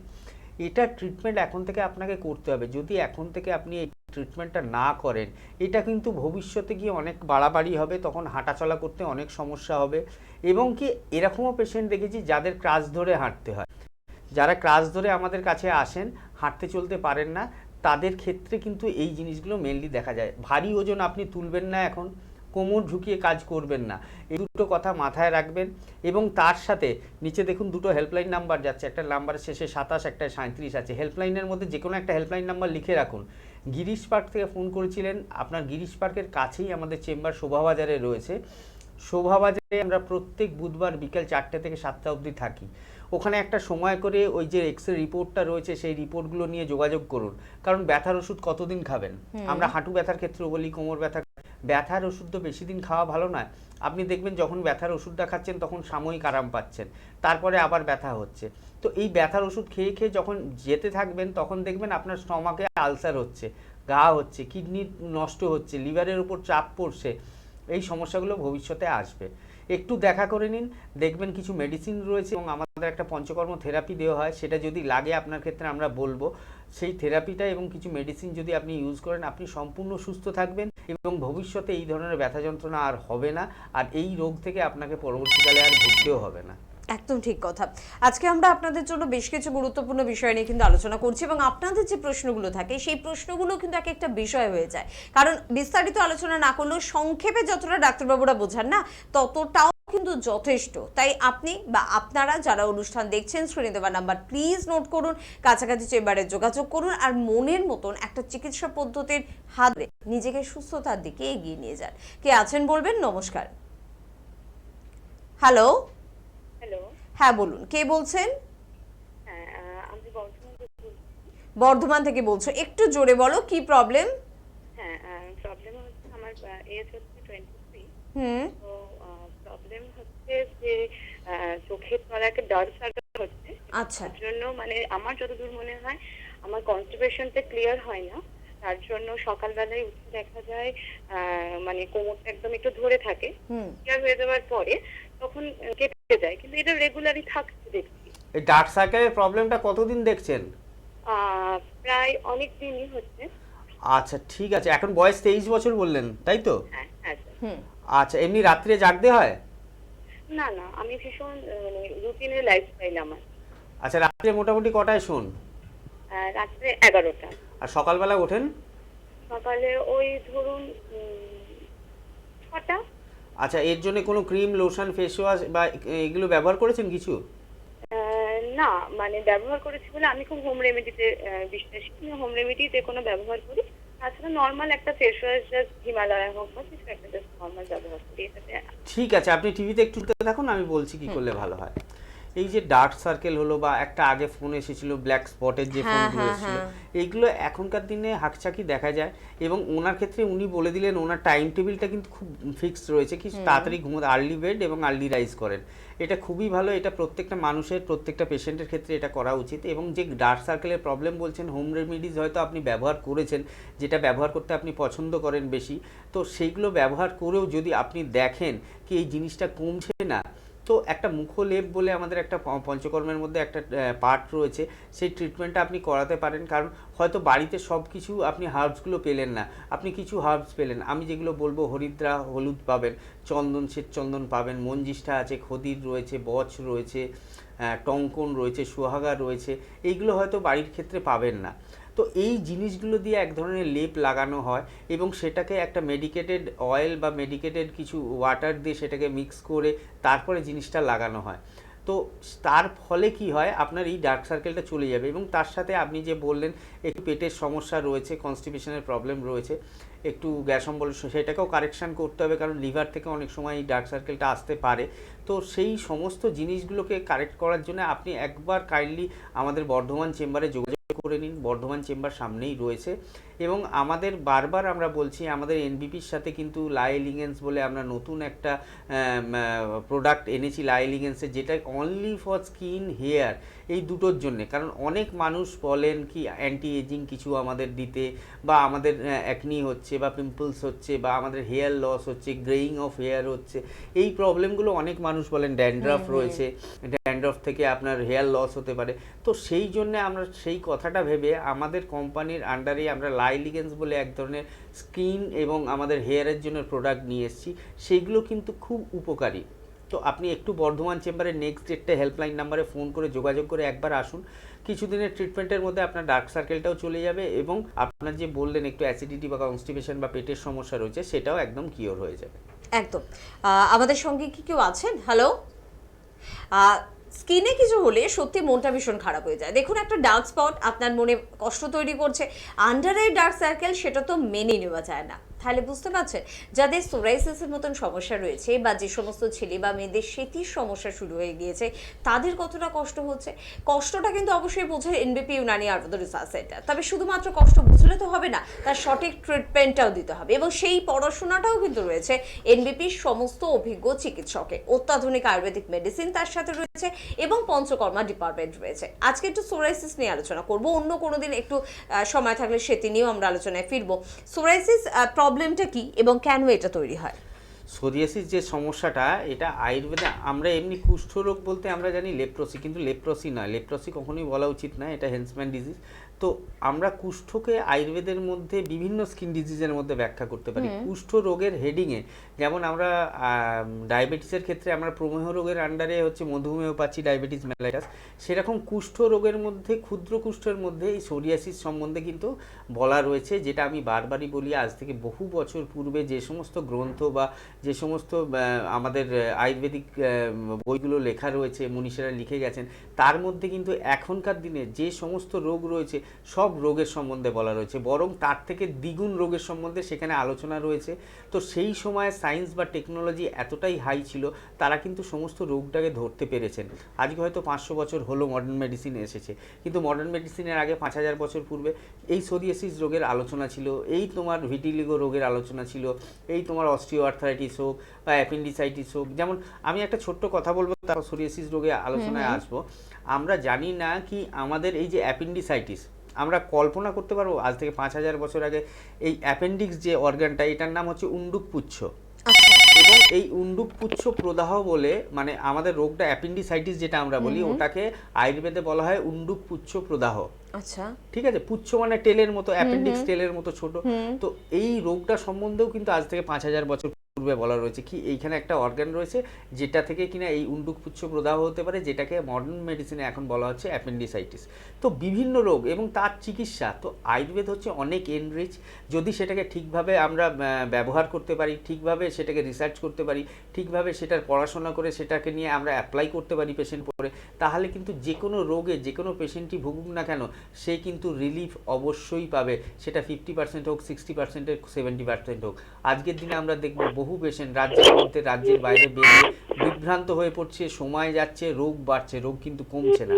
এটা ট্রিটমেন্ট এখন থেকে আপনাকে করতে হবে। যদি এখন থেকে আপনি এই ট্রিটমেন্টটা না করেন, এটা কিন্তু ভবিষ্যতে গিয়ে অনেক বাড়াবাড়ি হবে, তখন হাঁটাচলা করতে অনেক সমস্যা হবে। এবং কি এরকমও পেশেন্ট দেখেছি যাদের ক্রাচ ধরে হাঁটতে হয়, যারা ক্রাচ ধরে আমাদের কাছে আসেন, হাঁটতে চলতে পারেন না, তাদের ক্ষেত্রে কিন্তু এই জিনিসগুলো মেনলি দেখা যায়। ভারী ওজন আপনি তুলবেন না, এখন কোমর ঝুঁকিয়ে কাজ করবেন না, এই দুটো কথা মাথায় রাখবেন। এবং তার সাথে নিচে দেখুন দুটো হেল্পলাইন নাম্বার যাচ্ছে, একটা নাম্বারের শেষে 27, একটা 37 আছে। হেল্পলাইনের মধ্যে যে কোনো একটা হেল্পলাইন নাম্বার লিখে রাখুন। গিরিশ পার্ক থেকে ফোন করেছিলেন, আপনার গিরিশ পার্কের কাছেই আমাদের চেম্বার শোভাবাজারে রয়েছে। শোভাবাজারে আমরা প্রত্যেক বুধবার বিকেল 4টে থেকে 7টা অবধি থাকি। ওখানে একটা সময় করে ওই যে এক্সরে রিপোর্টটা রয়েছে, সেই রিপোর্টগুলো নিয়ে যোগাযোগ করুন। কারণ ব্যথার ওষুধ কতদিন খাবেন? আমরা হাঁটু ব্যথার ক্ষেত্রেও বলি, কোমর ব্যথার ওষুধ তো বেশি দিন খাওয়া ভালো নয়। আপনি দেখবেন যখন ব্যথার ওষুধটা খাচ্ছেন তখন সাময়িক আরাম পাচ্ছেন, তারপরে আবার ব্যথা হচ্ছে। তো এই ব্যথার ওষুধ খেয়ে খেয়ে যখন যেতে থাকবেন, তখন দেখবেন আপনার স্টমাকে আলসার হচ্ছে, ঘা হচ্ছে, কিডনি নষ্ট হচ্ছে, লিভারের উপর চাপ পড়ছে। এই সমস্যাগুলো ভবিষ্যতে আসবে। একটু দেখা করে নিন, দেখবেন কিছু মেডিসিন রয়েছে এবং আমাদের একটা পঞ্চকর্ম থেরাপি দেওয়া হয়, সেটা যদি লাগে আপনার ক্ষেত্রে আমরা বলবো। সেই থেরাপিটা এবং কিছু মেডিসিন যদি আপনি ইউজ করেন, আপনি সম্পূর্ণ সুস্থ থাকবেন এবং ভবিষ্যতে এই ধরনের ব্যথা যন্ত্রণা আর হবে না, আর এই রোগ থেকে আপনাকে পরবর্তীকালে আর ভুগতেও হবে না। একদম ঠিক কথা। আজকে আমরা আপনাদের জন্য বেশ কিছু গুরুত্বপূর্ণ বিষয় নিয়ে কিন্তু আলোচনা করছি এবং আপনাদের যে প্রশ্নগুলো থাকে সেই প্রশ্নগুলো কিন্তু এক একটা বিষয় হয়ে যায়, কারণ বিস্তারিত আলোচনা না করলেও সংক্ষেপে যতটা ডাক্তারবাবুরা বোঝান না, ততটাও কিন্তু যথেষ্ট। তাই আপনি বা আপনারা যারা অনুষ্ঠান দেখছেন, স্ক্রিনে দেওয়া নাম্বার প্লিজ নোট করুন, কাছাকাছি চেম্বারে যোগাযোগ করুন আর মনের মতন একটা চিকিৎসা পদ্ধতির হাত ধরে নিজেকে সুস্থতার দিকে এগিয়ে নিয়ে যান। কে আছেন বলবেন? নমস্কার। হ্যালো। হ্যালো। হ্যাঁ বলুন, কে বলছেন? হ্যাঁ, আমি বর্ধমান থেকে বলছি। বর্ধমান থেকে বলছো, একটু জোরে বলো, কি প্রবলেম? হ্যাঁ, প্রবলেম হচ্ছে আমার এজ হচ্ছে 23। তো প্রবলেম হচ্ছে যে চোখের তলায় একটা ডার্ক সার্কেল হচ্ছে। আচ্ছা। তার জন্য মানে আমার যতদূর মনে হয় আমার কনস্টিপেশনটা ক্লিয়ার হয় না, তার জন্য সকালবেলায় উঠে দেখা যায় মানে কোমরটা একদম একটু ধরে থাকে, ক্লিয়ার হয়ে যাওয়ার পরে তখন কেটে যায়, কিন্তু এটা রেগুলারই থাকছে দেখছি। এই ডার্ক সার্কেলের প্রবলেমটা কতদিন দেখছেন? প্রায় অনেক দিনই হচ্ছে। আচ্ছা ঠিক আছে, এখন বয়স 23 বছর বললেন, তাই তো? হ্যাঁ হ্যাঁ স্যার। আচ্ছা, এমনি রাত্রে জাগতে হয়? না না, আমি ভীষণ মানে রুটিনের লাইফস্টাইল আমার। আচ্ছা, রাত্রে মোটামুটি কটায় শোন? রাত্রে 11টা। আর সকালবেলা ওঠেন? সকালে ওই ধরুন 6টা। আচ্ছা, এর জন্য কোনো ক্রিম, লোশন, ফেস ওয়াশ বা এগুলো ব্যবহার করেছেন কিছু? না, মানে ব্যবহার করেছি বলে আমি খুব হোম রেমেডিতে বিশ্বাসী, আমি হোম রেমেডিতে কোনো ব্যবহার করি। তাছাড়া নর্মাল একটা ফেস ওয়াশ, জাস্ট হিমালয়া হোক বা কিছু একটা জাস্ট নর্মাল ব্যবহার করি এটাতে। ঠিক আছে, আপনি টিভিতে একটু দেখুন, আমি বলছি কি করলে ভালো হয়। এই যে ডার্ক সার্কেল হলো বা একটা আগে ফোন এসেছিল ব্ল্যাক স্পটের যে ফোনগুলো এসেছিল, এইগুলো এখনকার দিনে হাকচাকি দেখা যায়। এবং ওনার ক্ষেত্রে উনি বলে দিলেন ওনার টাইম টেবিলটা কিন্তু খুব ফিক্সড রয়েছে, কি তাড়াতাড়ি ঘুমোতে, আর্লি বেড এবং আর্লি রাইজ করেন। এটা খুবই ভালো, এটা প্রত্যেকটা মানুষের, প্রত্যেকটা পেশেন্টের ক্ষেত্রে এটা করা উচিত। এবং যে ডার্ক সার্কেলের প্রবলেম বলছেন, হোম রেমিডিজ হয়তো আপনি ব্যবহার করেছেন, যেটা ব্যবহার করতে আপনি পছন্দ করেন বেশি, তো সেইগুলো ব্যবহার করেও যদি আপনি দেখেন কি এই জিনিসটা কমছে না, তো একটা মুখলেপ বলে আমাদের একটা পঞ্চকর্মের মধ্যে একটা পার্ট রয়েছে, সেই ট্রিটমেন্টটা আপনি করাতে পারেন। কারণ হয়তো বাড়িতে সব কিছু আপনি হার্বসগুলো পেলেন না, আপনি কিছু হার্বস পেলেন, আমি যেগুলো বলবো হরিদ্রা হলুদ পাবেন, চন্দন শ্বেত চন্দন পাবেন, মঞ্জিষ্ঠা আছে, খদির রয়েছে, বচ রয়েছে, টঙ্কন রয়েছে, সোহাগা রয়েছে, এইগুলো হয়তো বাড়ির ক্ষেত্রে পাবেন না। তো এই জিনিসগুলো দিয়ে এক ধরনের লেপ লাগানো হয় এবং সেটাকে একটা মেডিকেটেড অয়েল বা মেডিকেটেড কিছু ওয়াটার দিয়ে সেটাকে মিক্স করে তারপরে জিনিসটা লাগানো হয়। তো তার ফলে কি হয়, আপনার এই ডার্ক সার্কেলটা চলে যাবে। এবং তার সাথে আপনি যে বললেন একটু পেটের সমস্যা রয়েছে, কনস্টিপেশনের প্রবলেম রয়েছে, একটু গ্যাস অম্বল, সেটাকেও কারেকশান করতে হবে, কারণ লিভার থেকে অনেক সময় এই ডার্ক সার্কেলটা আসতে পারে। তো সেই সমস্ত জিনিসগুলোকে কারেক্ট করার জন্য আপনি একবার কাইন্ডলি আমাদের বর্ধমান চেম্বারে যোগাযোগ করে নিন। বর্ধমান চেম্বার সামনেই রয়েছে এবং আমাদের বারবার আমরা বলছি, আমাদের এনবিপির সাথে কিন্তু লাইলিগেন্স বলে আমরা নতুন একটা প্রোডাক্ট এনেছি লাইলিগেন্সের, যেটা অনলি ফর স্কিন হেয়ার এই দুটোর জন্যে। কারণ অনেক মানুষ বলেন কি অ্যান্টি এজিং কিছু আমাদের দিতে, বা আমাদের অ্যাকনি হচ্ছে বা পিম্পলস হচ্ছে বা আমাদের হেয়ার লস হচ্ছে, গ্রেইং অফ হেয়ার হচ্ছে, এই প্রবলেমগুলো অনেক মানুষ বলেন। ড্যান্ড্রাফ রয়েছে, ড্যান্ড্রাফ থেকে আপনার হেয়ার লস হতে পারে। তো সেই জন্যে আমরা সেই কথাটা ভেবে আমাদের কোম্পানির আন্ডারে আমরা লাইলিগেন্স বলে এক ধরনের স্কিন এবং আমাদের হেয়ারের জন্য প্রোডাক্ট নিয়ে এসেছি, সেইগুলো কিন্তু খুব উপকারী। তো আপনি একটু বর্ধমান চেম্বারের নেক্সট ডেটটা হেল্পলাইন নাম্বারে ফোন করে যোগাযোগ করে একবার আসুন। কিছুদিনের ট্রিটমেন্টের মধ্যে আপনার ডার্ক সার্কেলটাও চলে যাবে এবং আপনার যে বললেন একটু অ্যাসিডিটি বা কনস্টিপেশন বা পেটের সমস্যা রয়েছে সেটাও একদম কিওর হয়ে যাবে। একদম। আমাদের সঙ্গে কি কেউ আছেন? হ্যালো, স্কিনে কিছু হলে সত্যি মনটা ভীষণ খারাপ হয়ে যায়। দেখুন, একটা ডার্ক স্পট আপনার মনে কষ্ট তৈরি করছে, আন্ডার আই ডার্ক সার্কেল, সেটা তো মেনে নেওয়া যায় না। তাহলে বুঝতে পারছেন, যাদের সোরাইসিসের মতন সমস্যা রয়েছে বা যে সমস্ত ছেলে বা মেয়েদের সেতির সমস্যা শুরু হয়ে গিয়েছে, তাদের কতটা কষ্ট হচ্ছে। কষ্টটা কিন্তু অবশ্যই বোঝে এনবিপি ইউনানি আয়ুর্বেদ রিসার্চ সেন্টার। তবে শুধুমাত্র কষ্ট বুঝলে তো হবে না, তার সঠিক ট্রিটমেন্টটাও দিতে হবে এবং সেই পড়াশোনাটাও কিন্তু রয়েছে এনবিপির সমস্ত অভিজ্ঞ চিকিৎসকের। অত্যাধুনিক আয়ুর্বেদিক মেডিসিন তার সাথে রয়েছে এবং পঞ্চকর্মা ডিপার্টমেন্ট রয়েছে। আজকে একটু সোরাইসিস নিয়ে আলোচনা করব, অন্য কোনো দিন একটু সময় থাকলে সেটি নিয়েও আমরা আলোচনায় ফিরবো। সোরাইসিস প্রবলেমটা কি এবং কেন এটা তৈরি হয়? সোরিয়াসিস যে সমস্যাটা, এটা আয়ুর্বেদে আমরা এমনি কুষ্ঠরোগ বলতে আমরা জানি লেপ্রোসি, কিন্তু লেপ্রোসি নয়, লেপ্রোসি কখনোই বলা উচিত না, এটা হেন্সম্যান ডিজিজ। তো আমরা কুষ্ঠকে আয়ুর্বেদের মধ্যে বিভিন্ন স্কিন ডিজিজের মধ্যে ব্যাখ্যা করতে পারি। কুষ্ঠ রোগের হেডিংয়ে যেমন আমরা ডায়াবেটিসের ক্ষেত্রে আমরা প্রমেহ রোগের আন্ডারে হচ্ছে মধুমেহ পাচ্ছি, ডায়াবেটিস মেলাইটাস, সেরকম কুষ্ঠ রোগের মধ্যে ক্ষুদ্র কুষ্ঠের মধ্যে এই সোরিয়াসিস সম্বন্ধে কিন্তু বলা রয়েছে, যেটা আমি বারবারই বলি। আজ থেকে বহু বছর পূর্বে যে সমস্ত গ্রন্থ বা যে সমস্ত আমাদের আয়ুর্বেদিক বইগুলো লেখা রয়েছে, মনীষীরা লিখে গেছেন, তার মধ্যে কিন্তু এখনকার দিনে যে সমস্ত রোগ রয়েছে সব রোগের সম্বন্ধে বলা রয়েছে, বরং তার থেকে দ্বিগুণ রোগের সম্বন্ধে সেখানে আলোচনা রয়েছে। তো সেই সময় সায়েন্স বা টেকনোলজি এতটাই হাই ছিল, তারা কিন্তু সমস্ত রোগটাকে ধরতে পেরেছেন। আজকে হয়তো 500 বছর হলো মডার্ন মেডিসিন এসেছে, কিন্তু মডার্ন মেডিসিনের আগে 5000 বছর পূর্বে এই সোরিয়াসিস রোগের আলোচনা ছিল, এই তোমার ভিটিলিগো রোগের আলোচনা ছিল, এই তোমার অস্টিওআর্থারাইটিস হোক বা অ্যাপেন্ডিসাইটিস হোক। যেমন আমি একটা ছোট্ট কথা বলবো, তারপর সোরিয়াসিস রোগে আলোচনায় আসবো। আমরা জানি না কি আমাদের এই যে অ্যাপেন্ডিসাইটিস, আমরা কল্পনা করতে পারবো আজ থেকে 5000 বছর আগে এই অ্যাপেন্ডিক্স যে অর্গানটা, এটার নাম হচ্ছে উন্ডুকপুচ্ছ। এবং এই উন্ডুকপুচ্ছ প্রদাহ বলে, মানে আমাদের রোগটা অ্যাপেন্ডিসাইটিস যেটা আমরা বলি, ওটাকে আয়ুর্বেদে বলা হয় উন্ডুকপুচ্ছ প্রদাহ। আচ্ছা, ঠিক আছে। পুচ্ছ মানে টেলের মতো, অ্যাপেন্ডিক্স টেলের মতো ছোট। তো এই রোগটা সম্বন্ধেও কিন্তু আজ থেকে 5000 বছর পূর্বে বলা রয়েছে কি এইখানে একটা অর্গান রয়েছে যেটা থেকে কিনা এই উন্ডুকপুচ্ছ প্রদাহ হতে পারে, যেটাকে মডার্ন মেডিসিনে এখন বলা হচ্ছে অ্যাপেন্ডিসাইটিস। তো বিভিন্ন রোগ এবং তার চিকিৎসা, তো আয়ুর্বেদ হচ্ছে অনেক এনরিচ। যদি সেটাকে ঠিকভাবে আমরা ব্যবহার করতে পারি, ঠিকভাবে সেটাকে রিসার্চ করতে পারি, ঠিকভাবে সেটার পড়াশোনা করে সেটাকে নিয়ে আমরা অ্যাপ্লাই করতে পারি পেশেন্ট পরে, তাহলে কিন্তু যে কোনো রোগে যে কোনো পেশেন্টই ভুগুক না কেন, সে কিন্তু রিলিফ অবশ্যই পাবে। সেটা 50% হোক, 60% হোক, 70% হোক। আজকের দিনে আমরা দেখব বহু পেশেন্ট রাজ্যের মধ্যে রাজ্যের বাইরে বেরিয়ে বিভ্রান্ত হয়ে পড়ছে, সময় যাচ্ছে, রোগ বাড়ছে, রোগ কিন্তু কমছে না।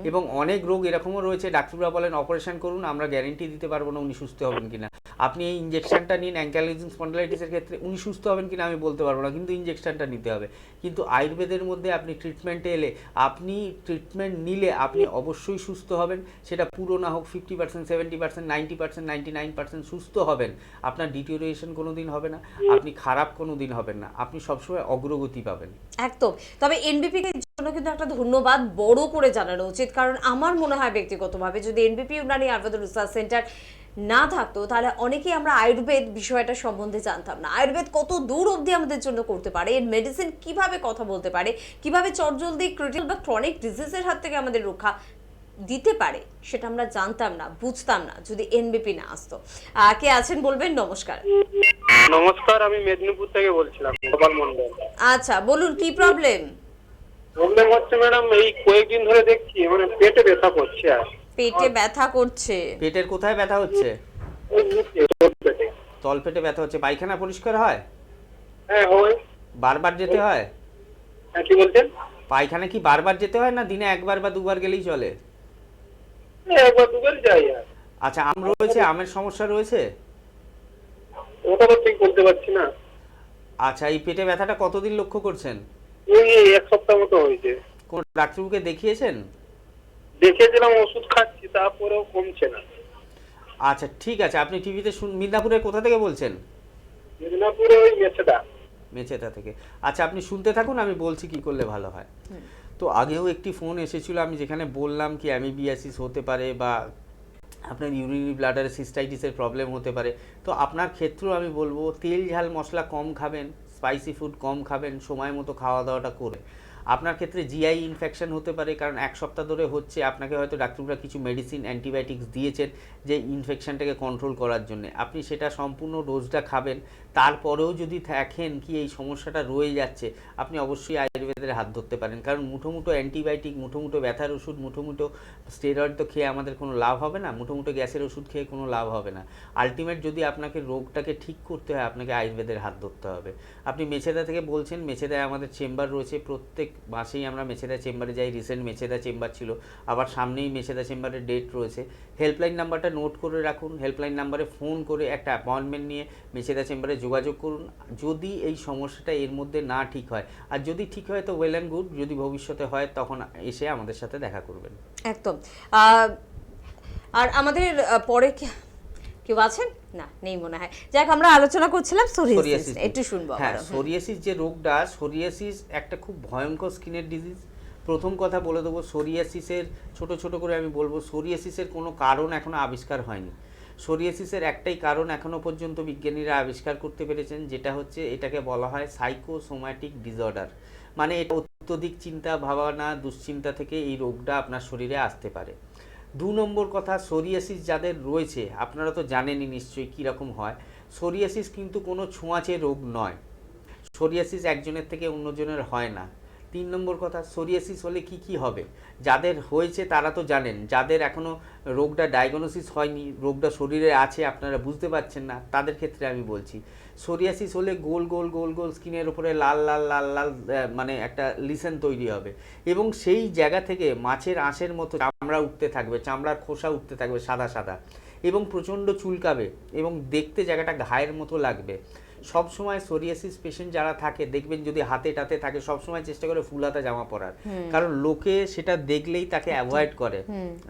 এবং অনেক রোগ এরকমও রয়েছে, ডাক্তাররা বলেন অপারেশন করুন, আমরা গ্যারেন্টি দিতে পারবো না উনি সুস্থ হবেন কিনা। আপনি এই ইঞ্জেকশনটা নিন অ্যাঙ্কাইলোজিং স্পন্ডিলাইটিসের ক্ষেত্রে, উনি সুস্থ হবেন কিনা আমি বলতে পারবো না, কিন্তু ইঞ্জেকশনটা নিতে হবে। কিন্তু আয়ুর্বেদের মধ্যে আপনি ট্রিটমেন্টে এলে, আপনি ট্রিটমেন্ট নিলে আপনি অবশ্যই সুস্থ হবেন। সেটা পুরো না হোক, 50%, 70%, 90%, 99% সুস্থ হবেন। আপনার ডিটিওরিয়েশন কোনো দিন হবে না, আপনি খারাপ কোনো দিন হবেন না, আপনি সবসময় অগ্রগতি পাবেন। একদম। তবে এনবিপি এর জন্য কিন্তু একটা ধন্যবাদ বড় করে জানানো উচিত, কারণ আমার মনে হয় ব্যক্তিগতভাবে যদি এনবিপি ইউনানি আয়ুর্বেদ রিসার্চ সেন্টার না থাকতো তাহলে অনেকেই আমরা আয়ুর্বেদ বিষয়টা সম্বন্ধে জানতাম না। আয়ুর্বেদ কত দূর অবধি আমাদের জন্য করতে পারে, এর মেডিসিন কিভাবে কথা বলতে পারে, কিভাবে চটজলদি ক্রিটিক্যাল বা ক্রনিক ডিজিজের হাত থেকে আমাদের রক্ষা দিতে পারে, সেটা আমরা জানতাম না, বুঝতাম না যদি এনবিপি না আসতো। কে আছেন বলবেন? নমস্কার। নমস্কার, আমি মেদিনীপুর থেকে বলছিলাম, গোপাল মন্ডল। আচ্ছা, বলুন কি প্রবলেম? প্রবলেম হচ্ছে ম্যাডাম, এই কয়েকদিন ধরে দেখছি মানে পেটে ব্যথা করছে। আর পেটে ব্যথা করছে? পেটের কোথায় ব্যথা হচ্ছে? ওই নিচে, পেটে। তলপেটে ব্যথা হচ্ছে। পায়খানা পরিষ্কার হয়? হ্যাঁ হয়। বারবার যেতে হয়? হ্যাঁ, কি বলছেন? পায়খানা কি বারবার যেতে হয় না দিনে একবার বা দুবার গেলেই চলে? একবার দুবার যাই। আর আচ্ছা, আম রয়েছে? আমের সমস্যা রয়েছে? ওটা তো ঠিক বলতে পারছি না। আচ্ছা, এই পেটে ব্যথাটা কতদিন লক্ষ্য করছেন? এই এক সপ্তাহ মতো হয়েছে। কোন ডাক্তারবাবুকে দেখিয়েছেন? দেখিয়েছিলাম, ওষুধ খাচ্ছি, তারপরেও কমছে না। আচ্ছা ঠিক আছে, আপনি টিভিতে মিদনাপুরের কোথা থেকে বলছেন? মেদিনীপুরে ওই মেছেদা। মেচেদা থেকে। আচ্ছা, আপনি শুনতে থাকুন, আমি বলছি কি করলে ভালো হয়। তো আগেও একটি ফোন এসেছিল, আমি যেখানে বললাম কি অ্যামিবিয়াসিস হতে পারে বা আপনার ইউরিনারি ব্লাডারে সিস্টাইটিসের প্রবলেম হতে পারে। তো আপনার ক্ষেত্রেও আমি বলবো তেল ঝাল মশলা কম খাবেন, স্পাইসি ফুড কম খাবেন, সময় মতো খাওয়া দাওয়াটা করে। আপনার ক্ষেত্রে জিআই ইনফেকশন হতে পারে, কারণ এক সপ্তাহ ধরে হচ্ছে, আপনাকে হয়তো ডাক্তাররা কিছু মেডিসিন অ্যান্টিবায়োটিক্স দিয়েছেন যে ইনফেকশনটাকে কন্ট্রোল করার জন্য। আপনি সেটা সম্পূর্ণ ডোজটা খাবেন, তারপরেও যদি দেখেন কি এই সমস্যাটা রয়ে যাচ্ছে, আপনি অবশ্যই আয়ুর্বেদের হাত ধরতে পারেন। কারণ মুঠো মুঠো অ্যান্টিবায়োটিক, মুঠো মুঠো ব্যথার ওষুধ, মুঠো মুঠো স্টেরয়েড তো খেয়ে আমাদের কোনো লাভ হবে না, মুঠো মুঠো গ্যাসের ওষুধ খেয়ে কোনো লাভ হবে না। আলটিমেট যদি আপনাকে রোগটাকে ঠিক করতে হয়, আপনাকে আয়ুর্বেদের হাত ধরতে হবে। আপনি মেছেদা থেকে বলছেন, মেছেদায় আমাদের চেম্বার রয়েছে, প্রত্যেক মাসেই আমরা মেছেদা চেম্বারে যাই। রিসেন্ট মেছেদা চেম্বার ছিল, আবার সামনেই মেছেদা চেম্বারের ডেট রয়েছে। হেল্পলাইন নাম্বারটা নোট করে রাখুন, হেল্পলাইন নাম্বারে ফোন করে একটা অ্যাপয়েন্টমেন্ট নিয়ে মেছেদা চেম্বারে যোগাযোগ করুন। যদি এই সমস্যাটা এর মধ্যে না ঠিক হয়, আর যদি ঠিক হয় তো ওয়েল অ্যান্ড গুড, যদি ভবিষ্যতে হয় তখন এসে আমাদের সাথে দেখা করবেন। একদম। আর আমাদের পরে কেউ আছেন? না, নেই মনে হয়। যাক, আমরা আলোচনা করছিলাম সোরিয়াসিস, একটু শুনবো। হ্যাঁ, সোরিয়াসিস যে রোগটা, সোরিয়াসিস একটা খুব ভয়ঙ্কর স্কিনের ডিজিজ। প্রথম কথা বলে দেবো, সোরিয়াসিসের ছোট ছোট করে আমি বলবো, সোরিয়াসিসের কোনো কারণ এখনো আবিষ্কার হয়নি। সোরিয়াসিসের একটাই কারণ এখনো পর্যন্ত বিজ্ঞানীরা আবিষ্কার করতে পেরেছেন, যেটা হচ্ছে এটাকে বলা হয় সাইকোসোম্যাটিক ডিসঅর্ডার। মানে এটা অত্যধিক চিন্তা ভাবনা, দুশ্চিন্তা থেকে এই রোগটা আপনার শরীরে আসতে পারে। 2 নম্বর কথা, সোরিয়াসিস যাদের রয়েছে আপনারা তো জানেনই নিশ্চয়ই কীরকম হয়। সোরিয়াসিস কিন্তু কোনো ছোঁয়াচে রোগ নয়, সোরিয়াসিস একজনের থেকে অন্যজনের হয় না। 3 নম্বর কথা, সোরিয়াসিস হলে কি কি হবে, যাদের হয়েছে তারা তো জানেন, যাদের এখনও রোগটা ডায়াগনোসিস হয়নি, রোগটা শরীরে আছে আপনারা বুঝতে পারছেন না, তাদের ক্ষেত্রে আমি বলছি সোরিয়াসিস হলে গোল গোল গোল গোল স্কিনের উপরে লাল লাল লাল লাল মানে একটা লিসেন তৈরি হবে, এবং সেই জায়গা থেকে মাছের আঁশের মতো চামড়া উঠতে থাকবে, চামড়ার খোসা উঠতে থাকবে সাদা সাদা, এবং প্রচণ্ড চুলকাবে, এবং দেখতে জায়গাটা ঘায়ের মতো লাগবে। সব সময় সোরিয়াসিস পেশেন্ট যারা থাকে দেখবেন যদি হাতে টাতে থাকে সব সময় চেষ্টা করে ফুল হাতা জামা পরার, কারণ লোকে সেটা দেখলেই তাকে অ্যাভয়েড করে।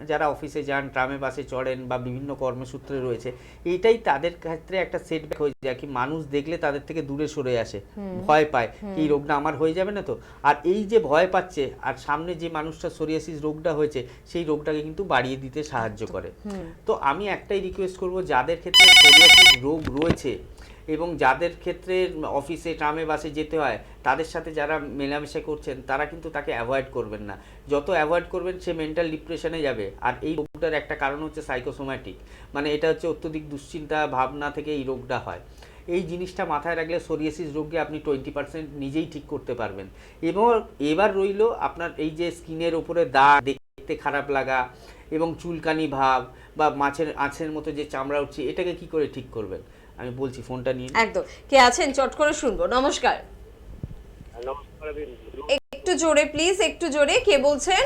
যারা অফিসে যান, ট্রামে বাসে চড়েন বা বিভিন্ন কর্মসূত্রে রয়েছে, এইটাই তাদের ক্ষেত্রে একটা সেটব্যাক হয়ে যায়, কি মানুষ দেখলে তাদের থেকে দূরে সরে আসে, ভয় পায় এই রোগটা আমার হয়ে যাবে না তো। আর এই যে ভয় পাচ্ছে, আর সামনে যে মানুষটা সোরিয়াসিস রোগটা হয়েছে সেই রোগটাকে কিন্তু বাড়িয়ে দিতে সাহায্য করে। তো আমি একটাই রিকোয়েস্ট করব, যাদের ক্ষেত্রে সোরিয়াসিস রোগ রয়েছে এবং যাদের ক্ষেত্রে অফিসে ট্রামে বাসে যেতে হয়, তাদের সাথে যারা মেলামেশা করছেন তারা কিন্তু তাকে অ্যাভয়েড করবেন না। যত অ্যাভয়েড করবেন সে মেন্টাল ডিপ্রেশনে যাবে। আর এই রোগটার একটা কারণ হচ্ছে সাইকোসোম্যাটিক, মানে এটা হচ্ছে অত্যধিক দুশ্চিন্তা ভাবনা থেকে এই রোগটা হয়। এই জিনিসটা মাথায় রাখলে সোরিয়াসিস রোগকে আপনি 20% নিজেই ঠিক করতে পারবেন। এবং এবার রইল আপনার এই যে স্কিনের ওপরে দাগ, দেখতে খারাপ লাগা এবং চুলকানি ভাব বা মাছের আঁশের মতো যে চামড়া উঠছে, এটাকে কি করে ঠিক করবেন আমি বলছি, ফোনটা নিয়ে। একদম। কে আছেন চট করে শুনবো। নমস্কার। নমস্কার, একটু জোরে প্লিজ, একটু জোরে। কে বলছেন?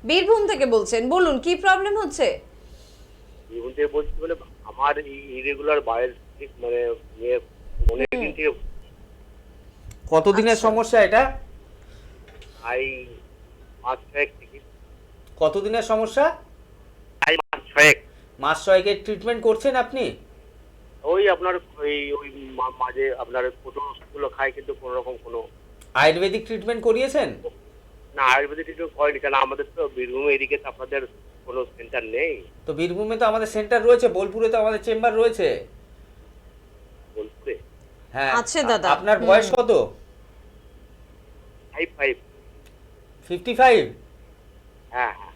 বীরভূম থেকে বলছেন, বলুন কি প্রবলেম হচ্ছে? বীরভূম থেকে বলছি বলে আমার এই ইরেগুলার বাইল মানে মনে থেকে কতদিনের সমস্যা এটা? আই মাস 6 থেকে। কতদিনের সমস্যা? I mass 6। মাস 6 ট্রিটমেন্ট করছেন আপনি? ওই আপনার ওই মাঝে আপনার ছোট ওষুধগুলো খাই, কিন্তু কোনো রকম কোনো আয়ুর্বেদিক ট্রিটমেন্ট করিয়েছেন? না, আয়ুর্বেদিক কিছু হয়নি, কারণ আমাদের তো বীরভূম এদিকে তো আপনাদের কোনো সেন্টার নেই। তো বীরভূমে তো আমাদের সেন্টার রয়েছে, বোলপুরে তো আমাদের চেম্বার রয়েছে। বোলপুরে? হ্যাঁ আছে দাদা। আপনার বয়স কত? 55? হ্যাঁ হ্যাঁ।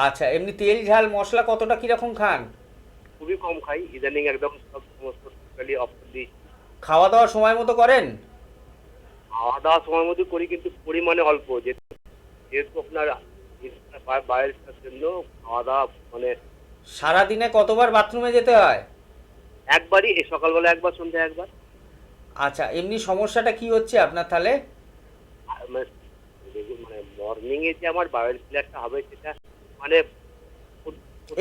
আচ্ছা, এমনি তেল ঝাল মশলা কতটা কিরকম খান? খুবই কম খাই, ইদানিং একদম সব সমস্ত টোটালি অফ করে দিয়েছি। খাওয়া দাওয়া সময় মতো করেন? খাওয়া দাওয়া সময় মতো করি, কিন্তু পরিমাণে অল্প, যেহেতু আপনার বাইরের জন্য খাওয়া দাওয়া মানে। সারাদিনে কতবার বাথরুমে যেতে হয়? একবারই, এই সকালবেলা একবার, সন্ধ্যা একবার। আচ্ছা, এমনি সমস্যাটা কি হচ্ছে আপনার তাহলে? মানে মর্নিং এ যে আমার বায়োল ক্লিয়ারটা হবে সেটা মানে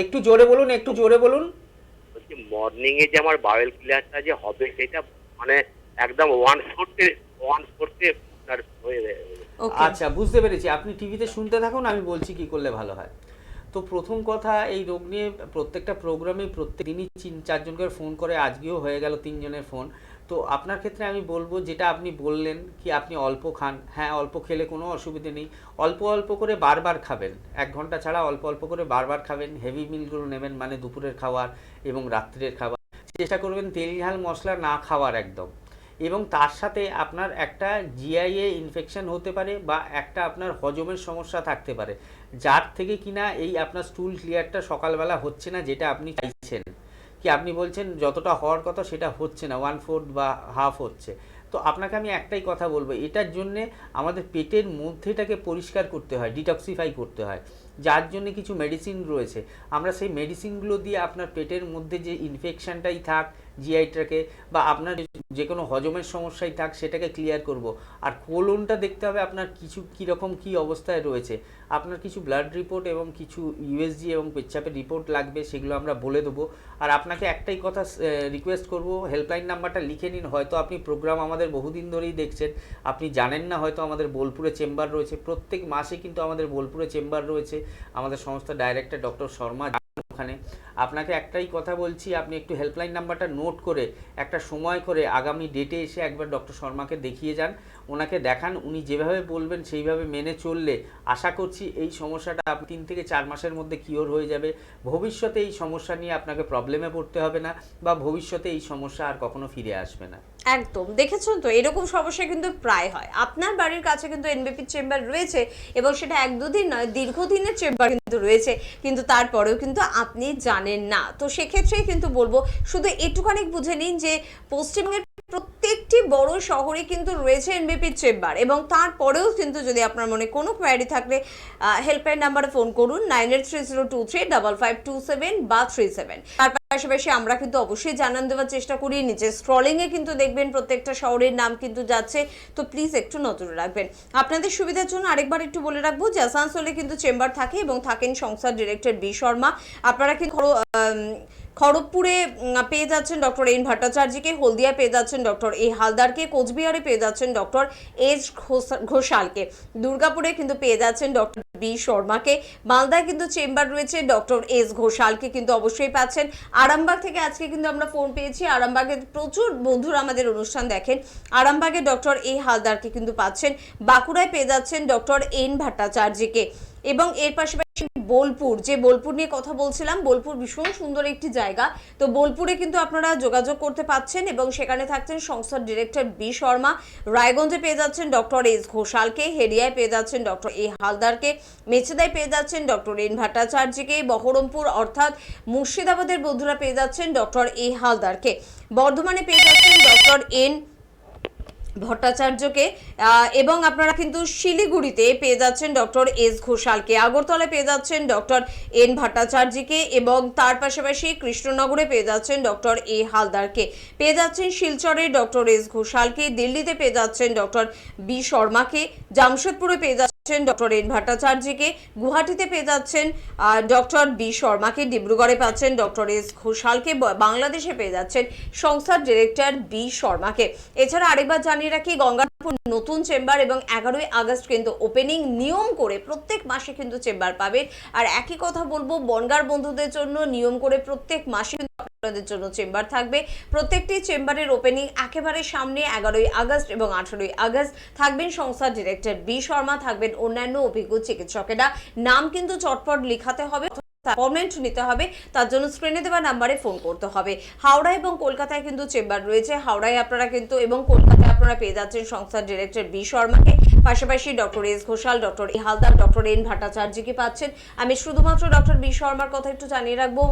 একটু জোরে বলুন, একটু জোরে বলুন। বলছি মর্নিং এ যে আমার বায়োল ক্লিয়ারটা যে হবে সেটা মানে একদম 1/4 আপনার হয়ে যায়। আচ্ছা, বুঝতে পেরেছি। আপনি টিভিতে শুনতে থাকুন, আমি বলছি কি করলে ভালো হয়। তো প্রথম কথা, এই রোগ নিয়ে প্রত্যেকটা প্রোগ্রামে প্রত্যেকদিনই 3-4 জন করে ফোন করে, আজকেও হয়ে গেল 3 জনের ফোন। তো আপনার ক্ষেত্রে আমি বলবো, যেটা আপনি বললেন কি আপনি অল্প খান, হ্যাঁ অল্প খেলে কোনো অসুবিধে নেই, অল্প অল্প করে বারবার খাবেন, 1 ঘন্টা ছাড়া অল্প অল্প করে বারবার খাবেন। হেভি মিলগুলো নেবেন, মানে দুপুরের খাবার এবং রাত্রের খাবার। চেষ্টা করবেন তেল ঝাল মশলা না খাওয়ার একদম। এবং তার সাথে আপনার একটা জিআইএ ইনফেকশন হতে পারে, বা একটা আপনার হজমের সমস্যা থাকতে পারে, যার থেকে কিনা এই আপনার স্টুল ক্লিয়ারটা সকালবেলা হচ্ছে না, যেটা আপনি চাইছেন। কি আপনি বলছেন যতটা হওয়ার কথা সেটা হচ্ছে না, 1/4 বা হাফ হচ্ছে। তো আপনাকে আমি একটাই কথা বলবো, এটার জন্যে আমাদের পেটের মধ্যেটাকে পরিষ্কার করতে হয়, ডিটক্সিফাই করতে হয়, যার জন্য কিছু মেডিসিন রয়েছে। আমরা সেই মেডিসিনগুলো দিয়ে আপনার পেটের মধ্যে যে ইনফেকশনটাই থাক জিআইটাকে, বা আপনার যে কোনো হজমের সমস্যাই থাক, সেটাকে ক্লিয়ার করব। আর কোলনটা দেখতে হবে আপনার কিছু কীরকম কী অবস্থায় রয়েছে। আপনার কিছু ব্লাড রিপোর্ট এবং কিছু ইউএসজি এবং পেচ্ছাপের রিপোর্ট লাগবে, সেগুলো আমরা বলে দেবো। আর আপনাকে একটাই কথা রিকোয়েস্ট করব, হেল্পলাইন নাম্বারটা লিখে নিন। হয়তো আপনি প্রোগ্রাম আমাদের বহুদিন ধরেই দেখছেন, আপনি জানেন না হয়তো আমাদের বোলপুরে চেম্বার রয়েছে। প্রত্যেক মাসে কিন্তু আমাদের বোলপুরে চেম্বার রয়েছে, আমাদের সংস্থার ডাইরেক্টর ডক্টর শর্মা ওখানে। আপনাকে একটাই কথা বলছি, আপনি একটু হেল্পলাইন নাম্বারটা নোট করে একটা সময় করে আগামী ডেটে এসে একবার ডক্টর শর্মাকে দেখিয়ে যান, ওনাকে দেখান। উনি যেভাবে বলবেন সেইভাবে মেনে চললে আশা করছি এই সমস্যাটা 3 থেকে 4 মাসের মধ্যে কিওর হয়ে যাবে। ভবিষ্যতে এই সমস্যা নিয়ে আপনাকে প্রবলেমে পড়তে হবে না, বা ভবিষ্যতে এই সমস্যা আর কখনো ফিরে আসবে না। একদম, দেখেছেন তো, এরকম সমস্যা কিন্তু প্রায় হয়। আপনার বাড়ির কাছে কিন্তু এনবিপি চেম্বার রয়েছে, এবং সেটা 1-2 দিন নয়, দীর্ঘদিনের চেম্বার কিন্তু রয়েছে, কিন্তু তারপরেও কিন্তু আপনি জানেন না। তো সেক্ষেত্রেই কিন্তু বলবো, শুধু একটুখানি বুঝে নিন যে পশ্চিমবঙ্গের প্রত্যেকটি বড় শহরে কিন্তু রয়েছে এনবিপির চেম্বার, এবং তারপরেও কিন্তু যদি আপনার মনে কোনো কোয়ারি থাকলে হেল্পলাইন নাম্বারে ফোন করুন 9830235527 বা 37। তার পাশাপাশি আমরা কিন্তু অবশ্যই জানান দেওয়ার চেষ্টা করি, নিচে স্ক্রলিংয়ে কিন্তু দেখবেন প্রত্যেকটা শহরের নাম কিন্তু যাচ্ছে, তো প্লিজ একটু নজরে রাখবেন। আপনাদের সুবিধার জন্য আরেকবার একটু বলে রাখবো যে আসানসোলে কিন্তু চেম্বার থাকে, এবং থাকেন সংস্থার ডিরেক্টর বি শর্মা। আপনারা কিন্তু খড়গপুরে পেয়ে যাচ্ছেন ডক্টর এন ভট্টাচার্যকে, হলদিয়া পেয়ে যাচ্ছেন ডক্টর এ হালদারকে, কোচবিহারে পেয়ে যাচ্ছেন ডক্টর এস ঘোষালকে, দুর্গাপুরে কিন্তু পেয়ে যাচ্ছেন ডক্টর বি শর্মাকে, মালদায় কিন্তু চেম্বার রয়েছে ডক্টর এস ঘোষালকে কিন্তু অবশ্যই পাচ্ছেন। আরামবাগ থেকে আজকে কিন্তু আমরা ফোন পেয়েছি, আরামবাগে প্রচুর বন্ধুরা আমাদের অনুষ্ঠান দেখেন, আরামবাগে ডক্টর এ হালদারকে কিন্তু পাচ্ছেন। বাঁকুড়ায় পেয়ে যাচ্ছেন ডক্টর এন ভট্টাচার্যকে, এবং এর পাশাপাশি বোলপুর, যে বোলপুর নিয়ে কথা বলছিলাম, বোলপুর ভীষণ সুন্দর একটি জায়গা, তো বোলপুরে কিন্তু আপনারা যোগাযোগ করতে পাচ্ছেন, এবং সেখানে থাকছেন সংস্থার ডিরেক্টর বি শর্মা। রায়গঞ্জে পেয়ে যাচ্ছেন ডক্টর এস ঘোষালকে, হেরিয়ায় পেয়ে যাচ্ছেন ডক্টর এ হালদারকে, মেছেদায় পেয়ে যাচ্ছেন ডক্টর এন ভট্টাচার্যকে, বহরমপুর অর্থাৎ মুর্শিদাবাদের বন্ধুরা পেয়ে যাচ্ছেন ডক্টর এ হালদারকে, বর্ধমানে পেয়ে যাচ্ছেন ডক্টর এন ভট্টাচার্যকে, এবং আপনারা কিন্তু শিলিগুড়িতে পেয়ে যাচ্ছেন ডক্টর এস ঘোষালকে, আগরতলায় পেয়ে যাচ্ছেন ডক্টর এন ভট্টাচার্যকে, এবং তার পাশাপাশি কৃষ্ণনগরে পেয়ে যাচ্ছেন ডক্টর এ হালদারকে, পেয়ে যাচ্ছেন শিলচরে ডক্টর এস ঘোষালকে, দিল্লিতে পেয়ে যাচ্ছেন ডক্টর বি শর্মাকে, জামশেদপুরে পেয়ে যাচ্ছেন ডক্টর এন ভট্টাচার্যকে, গুয়াহাটিতে পেয়ে যাচ্ছেন ডক্টর বি শর্মাকে, ডিব্রুগড়ে পাচ্ছেন ডক্টর এস ঘোষালকে, বাংলাদেশে পেয়ে যাচ্ছেন সংস্থার ডিরেক্টর বি শর্মাকে। এছাড়া আরেকবার জানিয়ে রাখি, গঙ্গারামপুর নতুন চেম্বার, এবং 11ই আগস্ট কিন্তু ওপেনিং, নিয়ম করে প্রত্যেক মাসে কিন্তু চেম্বার পাবেন। আর একই কথা বলবো বনগাঁর বন্ধুদের জন্য, নিয়ম করে প্রত্যেক মাসে আপনাদের জন্য চেম্বার থাকবে। প্রত্যেকটি চেম্বারের ওপেনিং একেবারে সামনে 11ই আগস্ট এবং 18ই আগস্ট। থাকবেন সংস্থার ডিরেক্টর বি শর্মা, থাকবেন অন্যান্য অভিজ্ঞ চিকিৎসকেরা। নাম কিন্তু চটপট লিখাতে হবে, অ্যাপয়েন্টমেন্ট নিতে হবে, তার জন্য স্ক্রিনে দেওয়া নাম্বারে ফোন করতে হবে। হাওড়া এবং কলকাতায় কিন্তু চেম্বার রয়েছে। হাওড়ায় আপনারা কিন্তু এবং কলকাতায় আপনারা পেয়ে যাচ্ছেন সংস্থার ডিরেক্টর বি শর্মাকে, পাশাপাশি doctor S Ghoshal, doctor A Haldar, doctor N ভট্টাচার্যকে পাচ্ছেন। আমি শুধুমাত্র ডক্টর বি শর্মার কথা একটু জানিয়ে রাখবো,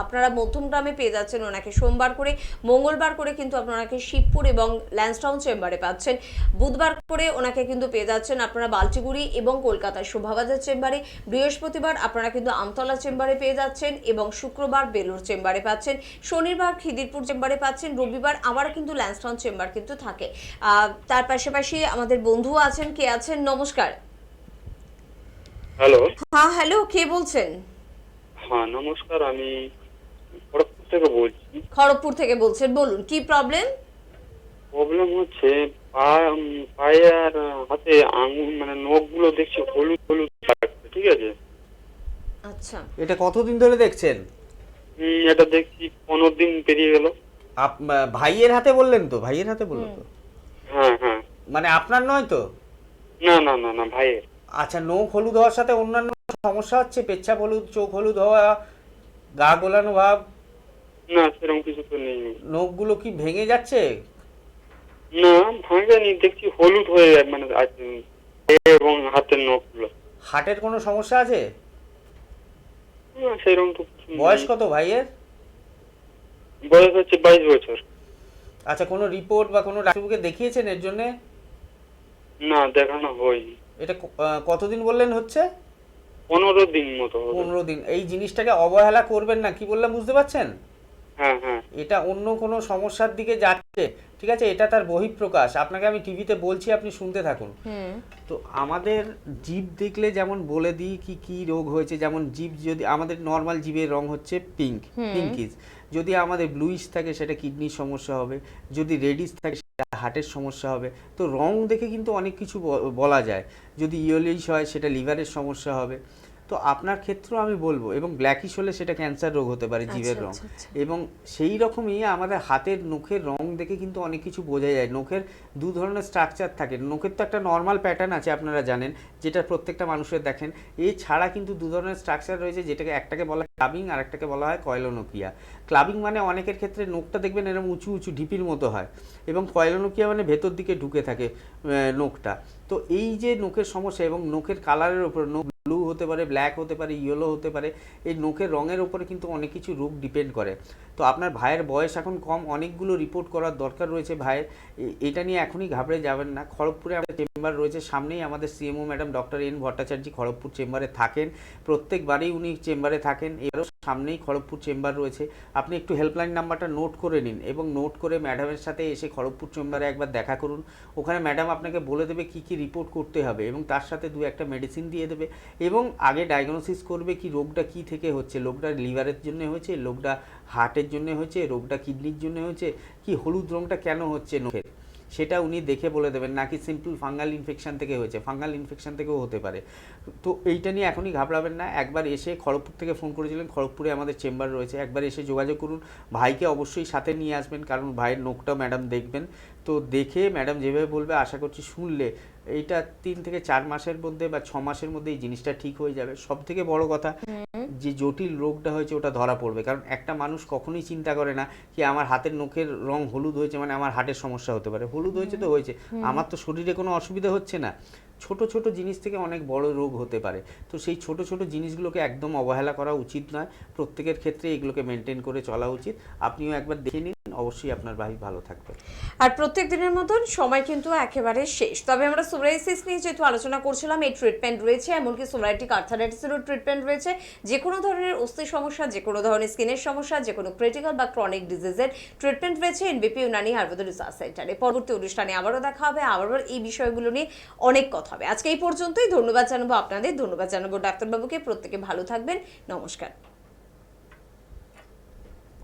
আপনারা মধ্যমগ্রামে পেয়ে যাচ্ছেন ওনাকে সোমবার করে, মঙ্গলবার করে কিন্তু আপনাকে শিবপুর এবং ল্যান্সটাউন চেম্বারে পাচ্ছেন, বুধবার করে ওনাকে কিন্তু পেয়ে যাচ্ছেন আপনারা বালচিগুড়ি এবং কলকাতার শোভাবাজার চেম্বারে, বৃহস্পতিবার আপনারা কিন্তু আমতলা চেম্বারে পেয়ে যাচ্ছেন এবং শুক্রবার বেলুর চেম্বারে পাচ্ছেন, শনিবার খিদিরপুর চেম্বারে পাচ্ছেন, রবিবার আবার কিন্তু ল্যান্সটাউন চেম্বার কিন্তু থাকে। তার পাশাপাশি আমাদের বন্ধু আছেন, কে আছেন? নমস্কার। হ্যালো। হ্যাঁ হ্যালো, কে বলছেন? হ্যাঁ নমস্কার, আমি খড়গপুর থেকে বলছি। খড়গপুর থেকে বলছেন, বলুন কি প্রবলেম? প্রবলেম হচ্ছে পায়ে আর হাতে আঙুল মানে নখগুলো দেখছি হলুদ হলুদ লাগছে, ঠিক আছে? আচ্ছা, এটা কতদিন ধরে দেখছেন? এটা দেখছি 15 দিন পেরিয়ে গেল। ভাইয়ের হাতে বললেন তো? ভাইয়ের হাতে বললেন তো? হ্যাঁ হ্যাঁ। মানে আপনার নয় তো? না না না না, ভাইয়ের। আচ্ছা, নখ হলুদ হওয়ার সাথে অন্যান্য সমস্যা হচ্ছে? পেচ্ছাপ হলুদ, চোখ হলুদ হওয়া, গা গোলানো ভাব? না, সেরকম কিছু তো নেই। নখগুলো কি ভেঙে যাচ্ছে? না, ভাঙেনি, দেখছি হলুদ হয়ে যায় মানে এবং হাতের নখগুলো। হার্টের কোনো সমস্যা আছে? না, সেরকম তো। বয়স কত ভাইয়ের? বয়স হচ্ছে 22 বছর। আচ্ছা, কোনো রিপোর্ট বা কোনো ডাক্তারকে দেখিয়েছেন এর জন্য? না, দেখানো হয়নি। এটা কতদিন বললেন হচ্ছে? 15 দিন মতো। 15 দিন। এই জিনিসটাকে অবহেলা করবেন না, কি বললাম বুঝতে পারছেন? হ্যাঁ হ্যাঁ। এটা অন্য কোনো সমস্যার দিকে যাচ্ছে, ঠিক আছে? এটা তার বহিঃপ্রকাশ। আপনাকে আমি টিভিতে বলছি, আপনি শুনতে থাকুন। তো আমাদের জিভ দেখলে যেমন বলে দিই কি কি রোগ হয়েছে, যেমন জিভ যদি আমাদের নর্মাল জিভের রং হচ্ছে পিঙ্কিশ, যদি আমাদের ব্লুইশ থাকে সেটা কিডনির সমস্যা হবে, যদি রেডিশ থাকে সেটা হার্টের সমস্যা হবে। তো রং দেখে কিন্তু অনেক কিছু বলা যায়। যদি ইয়েলোইশ হয় সেটা লিভারের সমস্যা হবে। তো আপনার ক্ষেত্রেও আমি বলবো, এবং ব্ল্যাকিশ হলে সেটা ক্যান্সার রোগ হতে পারে জিভের রং। এবং সেই রকমই আমাদের হাতের নখের রং দেখে কিন্তু অনেক কিছু বোঝা যায়। নখের দু ধরনের স্ট্রাকচার থাকে। নখের তো একটা নর্মাল প্যাটার্ন আছে, আপনারা জানেন, যেটা প্রত্যেকটা মানুষের দেখেন। এছাড়া কিন্তু দু ধরনের স্ট্রাকচার রয়েছে, যেটাকে একটাকে বলা হয় ক্লাবিং আর একটাকে বলা হয় কয়লোনকিয়া। ক্লাবিং মানে অনেকের ক্ষেত্রে নখটা দেখবেন এরকম উঁচু উঁচু ঢিপির মতো হয়, এবং কয়লোনকিয়া মানে ভেতর দিকে ঢুকে থাকে নখটা। তো এই যে নখের সমস্যা, এবং নখের কালারের উপর, নখ ব্লু হতে পারে, ব্ল্যাক হতে পারে, ইয়েলো হতে পারে, এই নখের রঙের উপরে কিন্তু অনেক কিছু রোগ ডিপেন্ড করে। তো আপনার ভাইয়ের বয়স এখন কম, অনেকগুলো রিপোর্ট করার দরকার রয়েছে ভাইয়ের। এটা নিয়ে এখনই ঘাবড়ে যাবেন না। খড়গপুরে আমাদের চেম্বার রয়েছে, সামনেই আমাদের CMO madam doctor N Bhattacharya Kharagpur চেম্বারে থাকেন। প্রত্যেকবারেই উনি চেম্বারে থাকেন, এবারও সামনেই খড়গপুর চেম্বার রয়েছে। আপনি একটু হেল্পলাইন নাম্বারটা নোট করে নিন, এবং নোট করে ম্যাডামের সাথে এসে খড়গপুর চেম্বারে একবার দেখা করুন। ওখানে ম্যাডাম আপনাকে বলে দেবে কি কি রিপোর্ট করতে হবে, এবং তার সাথে 2-1টা মেডিসিন দিয়ে দেবে, এবং আগে ডায়াগনোসিস করবে কি রোগটা কি থেকে হচ্ছে। লোকটা লিভারের জন্য হয়েছে, লোকটা হার্টের জন্য হয়েছে, রোগটা কিডনির জন্য হয়েছে, কি হলুদ রঙটা কেন হচ্ছে নখের, সেটা উনি দেখে বলে দেবেন। নাকি সিম্পল ফাঙ্গাল ইনফেকশন থেকে হয়েছে, ফাঙ্গাল ইনফেকশন থেকেও হতে পারে। তো এইটা নিয়ে এখনই ঘাবড়াবেন না। একবার এসে, খড়গপুর থেকে ফোন করেছিলেন, খড়গপুরে আমাদের চেম্বার রয়েছে, একবার এসে যোগাযোগ করুন। ভাইকে অবশ্যই সাথে নিয়ে আসবেন, কারণ ভাইয়ের নখটা ম্যাডাম দেখবেন। তো দেখে ম্যাডাম যেভাবে বলবে, আশা করছি শুনলে এইটা 3 থেকে 4 মাসের মধ্যে বা 6 মাসের মধ্যে এই জিনিসটা ঠিক হয়ে যাবে। সব থেকে বড় কথা, যে জটিল রোগটা হয়েছে ওটা ধরা পড়বে। কারণ একটা মানুষ কখনোই চিন্তা করে না কি আমার হাতের নখের রং হলুদ হয়েছে মানে আমার হার্টের সমস্যা হতে পারে। হলুদ হয়েছে তো হয়েছে, আমার তো শরীরে কোনো অসুবিধা হচ্ছে না। ছোট ছোট জিনিস থেকে অনেক বড় রোগ হতে পারে। তো সেই ছোট ছোট জিনিসগুলোকে একদম অবহেলা করা উচিত নয়। প্রত্যেকের ক্ষেত্রে এগুলোকে মেনটেন করে চলা উচিত। আপনিও একবার দেখে নিন, অবশ্যই আপনার ভাই ভালো থাকবে। আর প্রত্যেক দিনের মতন সময় কিন্তু একেবারে শেষ। তবে আমরা সোরাইসিস নিয়ে যেহেতু আলোচনা করছিলাম, এই ট্রিটমেন্ট রয়েছে, এমনকি সোরাইটিক আর্থারাইটিসেরও ট্রিটমেন্ট রয়েছে। যে কোনো ধরনের অস্থি সমস্যা, যে কোনো ধরনের স্কিনের সমস্যা, যে কোনো ক্রিটিক্যাল বা ক্রনিক ডিজিজের ট্রিটমেন্ট রয়েছে এনবিপি ইউনানি আয়ুর্বেদ রিসার্চ সেন্টারে। পরবর্তী অনুষ্ঠানে আবারও দেখা হবে, আবারও এই বিষয়গুলো নিয়ে অনেক কথা হবে। আজকে এই পর্যন্তই। ধন্যবাদ জানাবো আপনাদের, ধন্যবাদ জানাবো ডাক্তারবাবুকে। প্রত্যেকে ভালো থাকবেন। নমস্কার।